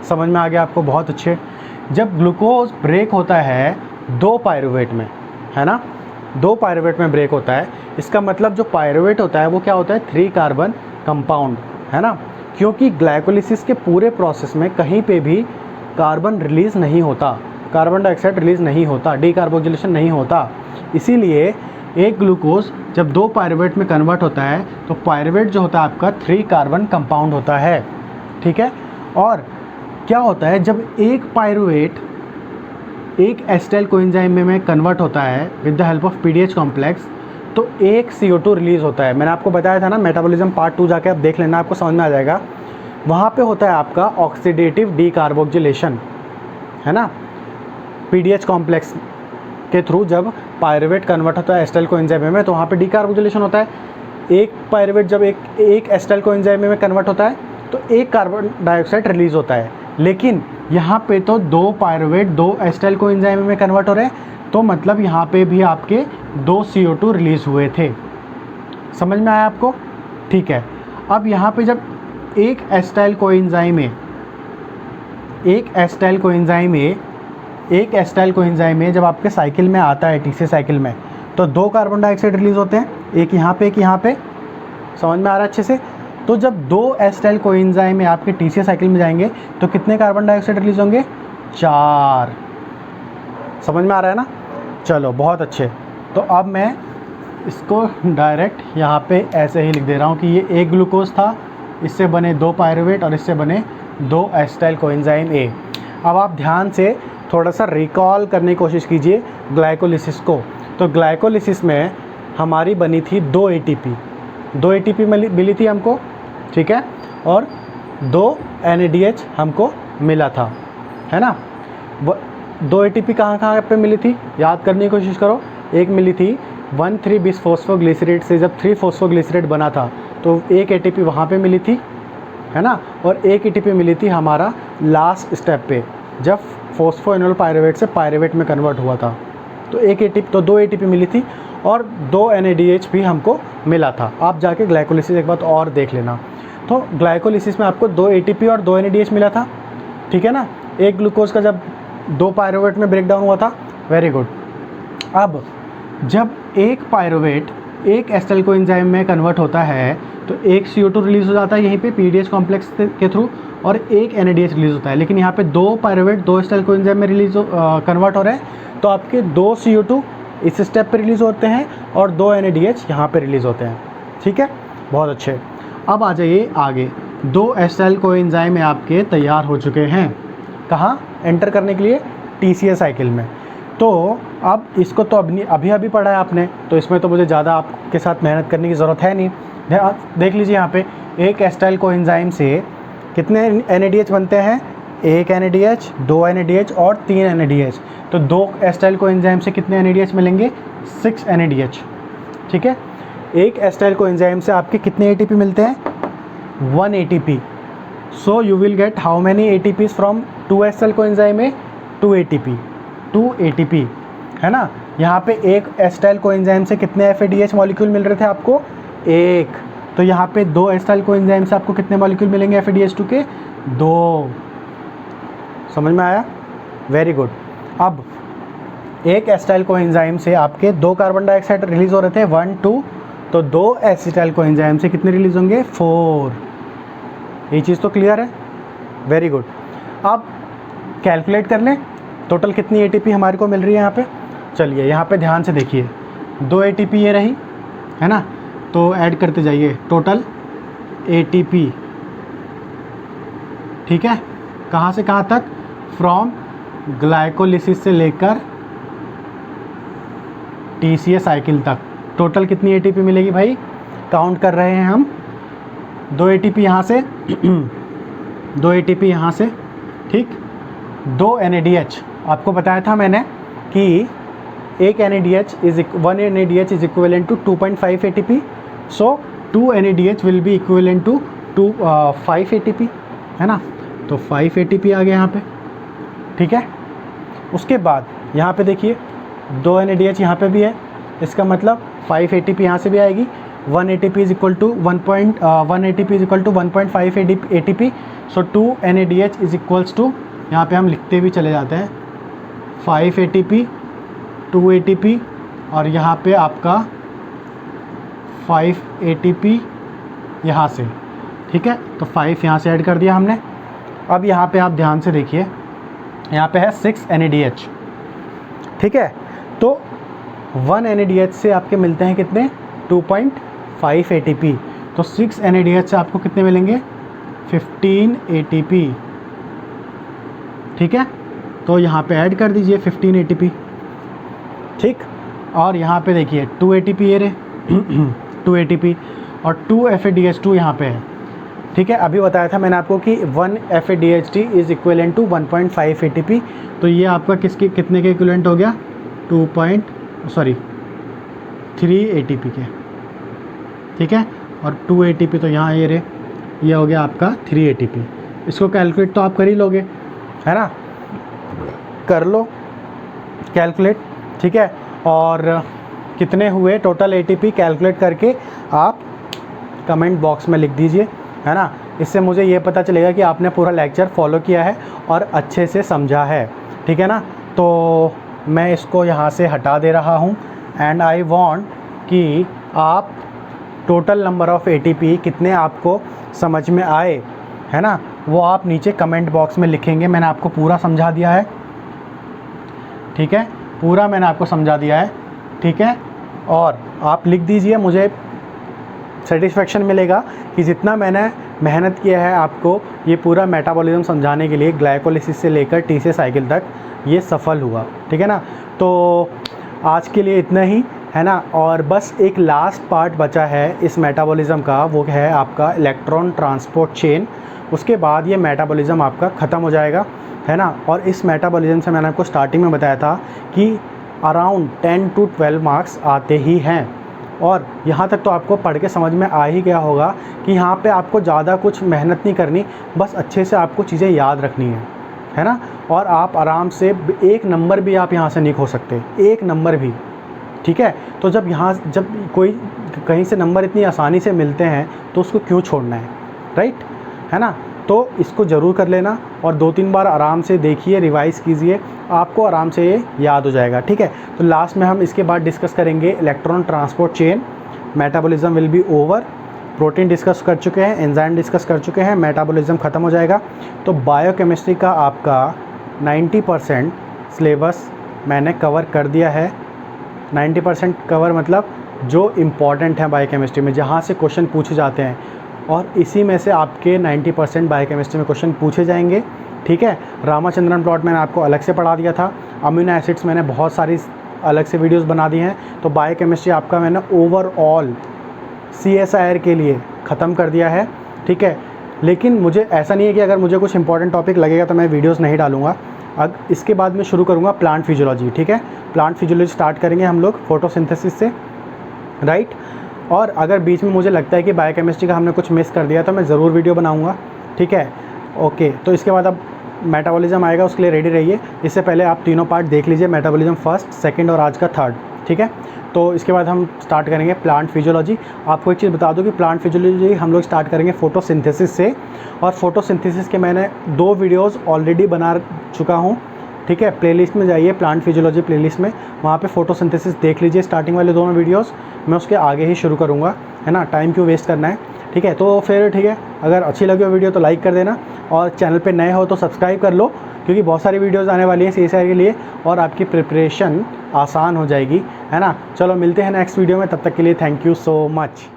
समझ में आ गया आपको, बहुत अच्छे। जब ग्लूकोज ब्रेक होता है 2 पायरुवेट में, है ना, 2 पायरुवेट में ब्रेक होता है, इसका मतलब जो पायरुवेट होता है वो क्या होता है, 3 कार्बन कंपाउंड, है ना। क्योंकि ग्लाइकोलिसिस के पूरे प्रोसेस में कहीं पे भी कार्बन रिलीज़ नहीं होता, कार्बन डाइऑक्साइड रिलीज़ नहीं होता, डीकार्बोक्सिलेशन नहीं होता, इसीलिए एक ग्लूकोज जब 2 पायरुवेट में कन्वर्ट होता है तो पायरुवेट जो होता है आपका 3 कार्बन कंपाउंड होता है, ठीक है। और क्या होता है जब एक पायरुवेट एक एसिटाइल कोएंजाइम में कन्वर्ट होता है with the help of PDH complex, तो एक CO2 रिलीज़ होता है। मैंने आपको बताया था ना, मेटाबॉलिज्म पार्ट 2 जाके आप देख लेना, आपको समझ में आ जाएगा। वहाँ पे होता है आपका ऑक्सीडेटिव डीकार्बोक्सिलेशन, है ना, पीडीएच कॉम्प्लेक्स के थ्रू जब पायरुवेट कन्वर्ट होता है एसिटाइल कोएंजाइम में, तो वहाँ पे डीकार्बोक्सिलेशन होता है। एक पायरुवेट जब एक एसिटाइल कोएंजाइम में कन्वर्ट होता है तो एक कार्बन डाइऑक्साइड रिलीज़ होता है। लेकिन यहाँ पे तो 2 पायरुवेट 2 एसिटाइल कोएंजाइम में कन्वर्ट हो रहे हैं, तो मतलब यहाँ पे भी आपके 2 CO2 रिलीज़ हुए थे। समझ में आया आपको, ठीक है। अब यहाँ पे जब एक एसिटाइल कोएंजाइम में जब आपके साइकिल में आता है, टीसी साइकिल में, तो 2 कार्बन डाइऑक्साइड रिलीज़ होते हैं, एक यहाँ पे एक यहाँ पे, समझ में आ रहा है अच्छे से। तो जब 2 एसिटाइल कोएंजाइम में आपके टीसी साइकिल में जाएंगे तो कितने कार्बन डाइऑक्साइड रिलीज़ होंगे, 4। समझ में आ रहा है ना। चलो बहुत अच्छे। तो अब मैं इसको डायरेक्ट यहाँ पे ऐसे ही लिख दे रहा हूँ कि ये एक ग्लूकोज था, इससे बने 2 पायरुवेट और इससे बने 2 एसिटाइल कोएंजाइम ए। अब आप ध्यान से थोड़ा सा रिकॉल करने की कोशिश कीजिए ग्लाइकोलिसिस को। तो ग्लाइकोलिसिस में हमारी बनी थी 2 ATP मिली थी हमको, ठीक है, और 2 NADH हमको मिला था, है ना। 2 ATP कहाँ पे मिली थी, याद करने की कोशिश करो। एक मिली थी 1,3-बिसफॉस्फोग्लिसरेट से, जब 3-फॉस्फोग्लिसरेट बना था तो एक ATP वहाँ पे मिली थी, है ना। और एक ATP मिली थी हमारा लास्ट स्टेप पे, जब फॉस्फोइनोल पायरुवेट से पायरुवेट में कन्वर्ट हुआ था, तो 2 ATP मिली थी और 2 NADH भी हमको मिला था। आप जाके ग्लाइकोलिसिस एक बात और देख लेना। तो ग्लाइकोलिसिस में आपको 2 ATP और 2 NADH मिला था, ठीक है ना। एक ग्लूकोज का जब 2 पायरुवेट में ब्रेक डाउन हुआ था, वेरी गुड। अब जब एक पायरुवेट एक एसिटाइल कोएंजाइम में कन्वर्ट होता है तो एक CO2 रिलीज़ हो जाता है यहीं पे पीडीएच कॉम्प्लेक्स के थ्रू, और एक NADH रिलीज़ होता है। लेकिन यहाँ पे 2 पायरुवेट 2 एसिटाइल कोएंजाइम में कन्वर्ट हो रहे हैं, तो आपके 2 CO2 इस स्टेप पे रिलीज़ होते हैं और 2 NADH यहाँ पे रिलीज़ होते हैं, ठीक है, बहुत अच्छे। अब आ जाइए आगे, 2 एसिटाइल कोएंजाइम में आपके तैयार हो चुके हैं, कहाँ एंटर करने के लिए, TCA साइकिल में। तो अब इसको तो अभी पढ़ा है आपने, तो इसमें तो मुझे ज़्यादा आपके साथ मेहनत करने की ज़रूरत है नहीं। देख लीजिए यहाँ पे, एक एसिटाइल कोएंजाइम से कितने NADH बनते हैं, 1 NADH, 2 NADH और 3 NADH। तो 2 एसिटाइल कोएंजाइम से कितने NADH मिलेंगे, 6 NADH, ठीक है। एक एसिटाइल कोएंजाइम से आपके कितने ATP मिलते हैं, 1 ATP। So you will get how many ATPs from 2 acetyl coenzyme में, 2 ATP, है ना। यहाँ पे एक एसिटाइल कोएंजाइम से कितने FADH मॉलिक्यूल मिल रहे थे आपको, 1। तो यहाँ पे 2 एसिटाइल कोएंजाइम से आपको कितने मॉलिक्यूल मिलेंगे FADH2 के, 2। समझ में आया, वेरी गुड। अब एक एसिटाइल कोएंजाइम से आपके 2 कार्बन डाइऑक्साइड रिलीज़ हो रहे थे, 1 2, तो 2 एसिटाइल कोएंजाइम से कितने रिलीज़ होंगे, 4। ये चीज़ तो क्लियर है, वेरी गुड। अब कैलकुलेट कर लें टोटल कितनी एटीपी हमारे को मिल रही है यहाँ पे। चलिए यहाँ पे ध्यान से देखिए, 2 एटीपी ये रही है ना, तो ऐड करते जाइए टोटल एटीपी, ठीक है, कहाँ से कहाँ तक, फ्रॉम ग्लाइकोलिसिस से लेकर TCA साइकिल तक टोटल कितनी एटीपी मिलेगी भाई, काउंट कर रहे हैं हम। 2 एटीपी यहाँ से 2 एटीपी यहाँ से, ठीक, 2 NADH, आपको बताया था मैंने कि एक NADH is 1 NADH is equivalent to 2.5 ATP, so 2 NADH will be equivalent to 5 ATP, है ना, तो 5 ATP आ गया यहाँ पे, ठीक है। उसके बाद यहाँ पे देखिए 2 NADH यहाँ पे भी है, इसका मतलब 5 ATP यहाँ से भी आएगी। 1 ATP is equal to 1 ATP is equal to 1.5 ATP, so 2 NADH is equals to, यहाँ पे हम लिखते भी चले जाते हैं, 5 ATP, 2 ATP, और यहाँ पे आपका 5 ATP यहाँ से, ठीक है, तो 5 यहाँ से ऐड कर दिया हमने। अब यहाँ पे आप ध्यान से देखिए, यहाँ पे है 6 NADH, ठीक है, तो 1 NADH से आपके मिलते हैं कितने, 2.5 ATP, तो 6 NADH से आपको कितने मिलेंगे, 15 ATP, ठीक है, तो यहाँ पे ऐड कर दीजिए 15 ATP, ठीक। और यहाँ पे देखिए 2 ATP ये रहे 2 ATP, और 2 FADH2 यहाँ पे है, ठीक है। अभी बताया था मैंने आपको कि 1 FADH2 is equivalent to 1.5 ATP, तो ये आपका किसके कितने के इक्विवेलेंट हो गया, 3 ATP के, ठीक है, और 2 ATP तो यहाँ ये रहे, ये हो गया आपका 3 ATP। इसको कैलकुलेट तो आप कर ही लोगे, है ना, कर लो कैलकुलेट, ठीक है, और कितने हुए टोटल ATP कैलकुलेट करके आप कमेंट बॉक्स में लिख दीजिए, है ना, इससे मुझे ये पता चलेगा कि आपने पूरा लेक्चर फॉलो किया है और अच्छे से समझा है, ठीक है ना। तो मैं इसको यहाँ से हटा दे रहा हूँ, एंड आई वांट कि आप टोटल नंबर ऑफ़ ATP कितने आपको समझ में आए, है ना, वो आप नीचे कमेंट बॉक्स में लिखेंगे। मैंने आपको पूरा समझा दिया है, ठीक है, पूरा मैंने आपको समझा दिया है, ठीक है, और आप लिख दीजिए, मुझे सेटिस्फेक्शन मिलेगा कि जितना मैंने मेहनत किया है आपको ये पूरा मेटाबॉलिज्म समझाने के लिए, ग्लाइकोलिसिस से लेकर TCA साइकिल तक, ये सफल हुआ, ठीक है ना। तो आज के लिए इतना ही, है ना, और बस एक लास्ट पार्ट बचा है इस मेटाबॉलिज्म का, वो है आपका इलेक्ट्रॉन ट्रांसपोर्ट चेन। उसके बाद ये मेटाबॉलिज्म आपका ख़त्म हो जाएगा, है ना। और इस मेटाबॉलिज्म से मैंने आपको स्टार्टिंग में बताया था कि अराउंड 10 to 12 मार्क्स आते ही हैं, और यहाँ तक तो आपको पढ़ के समझ में आ ही गया होगा कि यहाँ पे आपको ज़्यादा कुछ मेहनत नहीं करनी, बस अच्छे से आपको चीज़ें याद रखनी है ना, और आप आराम से 1 नंबर भी आप यहाँ से नहीं खो सकते, 1 नंबर भी, ठीक है। तो जब कोई कहीं से नंबर इतनी आसानी से मिलते हैं तो उसको क्यों छोड़ना है, राइट, है ना। तो इसको ज़रूर कर लेना और 2-3 बार आराम से देखिए, रिवाइज़ कीजिए, आपको आराम से ये याद हो जाएगा, ठीक है। तो लास्ट में हम इसके बाद डिस्कस करेंगे electron transport chain, metabolism will be over, protein discuss कर चुके हैं, एंजाइम डिस्कस कर चुके हैं, मेटाबॉलिज्म ख़त्म हो जाएगा। तो बायोकेमिस्ट्री का आपका 90% सिलेबस मैंने कवर कर दिया है। 90% कवर मतलब जो इम्पॉर्टेंट है बायोकेमिस्ट्री में, जहाँ से क्वेश्चन पूछे जाते हैं, और इसी में से आपके 90% बायोकेमिस्ट्री में क्वेश्चन पूछे जाएंगे, ठीक है। रामाचंद्रन प्लॉट मैंने आपको अलग से पढ़ा दिया था, अमीनो एसिड्स मैंने बहुत सारी अलग से वीडियोस बना दी हैं। तो बायोकेमिस्ट्री आपका मैंने ओवरऑल CSIR के लिए ख़त्म कर दिया है, ठीक है। लेकिन मुझे ऐसा नहीं है कि अगर मुझे कुछ इंपॉर्टेंट टॉपिक लगेगा तो मैं वीडियोस नहीं डालूंगा। अब इसके बाद मैं शुरू करूंगा प्लांट फिजियोलॉजी, ठीक है। प्लांट फिजियोलॉजी स्टार्ट करेंगे हम लोग फोटोसिंथेसिस से, राइट। और अगर बीच में मुझे लगता है कि बायोकेमिस्ट्री का हमने कुछ मिस कर दिया तो मैं ज़रूर वीडियो बनाऊँगा, ठीक है, ओके। तो इसके बाद अब मेटाबॉलिज्म आएगा, उसके लिए रेडी रहिए। इससे पहले आप तीनों पार्ट देख लीजिए, मेटाबॉलिज्म फर्स्ट, सेकंड और आज का थर्ड, ठीक है। तो इसके बाद हम स्टार्ट करेंगे प्लांट फिजियोलॉजी। आपको एक चीज़ बता दूं कि प्लांट फिजियोलॉजी हम लोग स्टार्ट करेंगे फोटोसिंथेसिस से, और फोटोसिंथेसिस के मैंने 2 वीडियोस ऑलरेडी बना चुका हूं, ठीक है। प्लेलिस्ट में जाइए, प्लांट फिजियोलॉजी प्लेलिस्ट में, वहाँ पे फोटोसिंथेसिस देख लीजिए, स्टार्टिंग वाले दोनों वीडियोस। मैं उसके आगे ही शुरू करूँगा, है ना, टाइम क्यों वेस्ट करना है। ठीक है, तो फिर ठीक है, अगर अच्छी लगी हो वीडियो तो लाइक कर देना, और चैनल पे नए हो तो सब्सक्राइब कर लो, क्योंकि बहुत सारी वीडियोज़ आने वाली हैं CSIR के लिए, और आपकी प्रिपरेशन आसान हो जाएगी, है ना। चलो मिलते हैं नेक्स्ट वीडियो में, तब तक के लिए थैंक यू सो मच।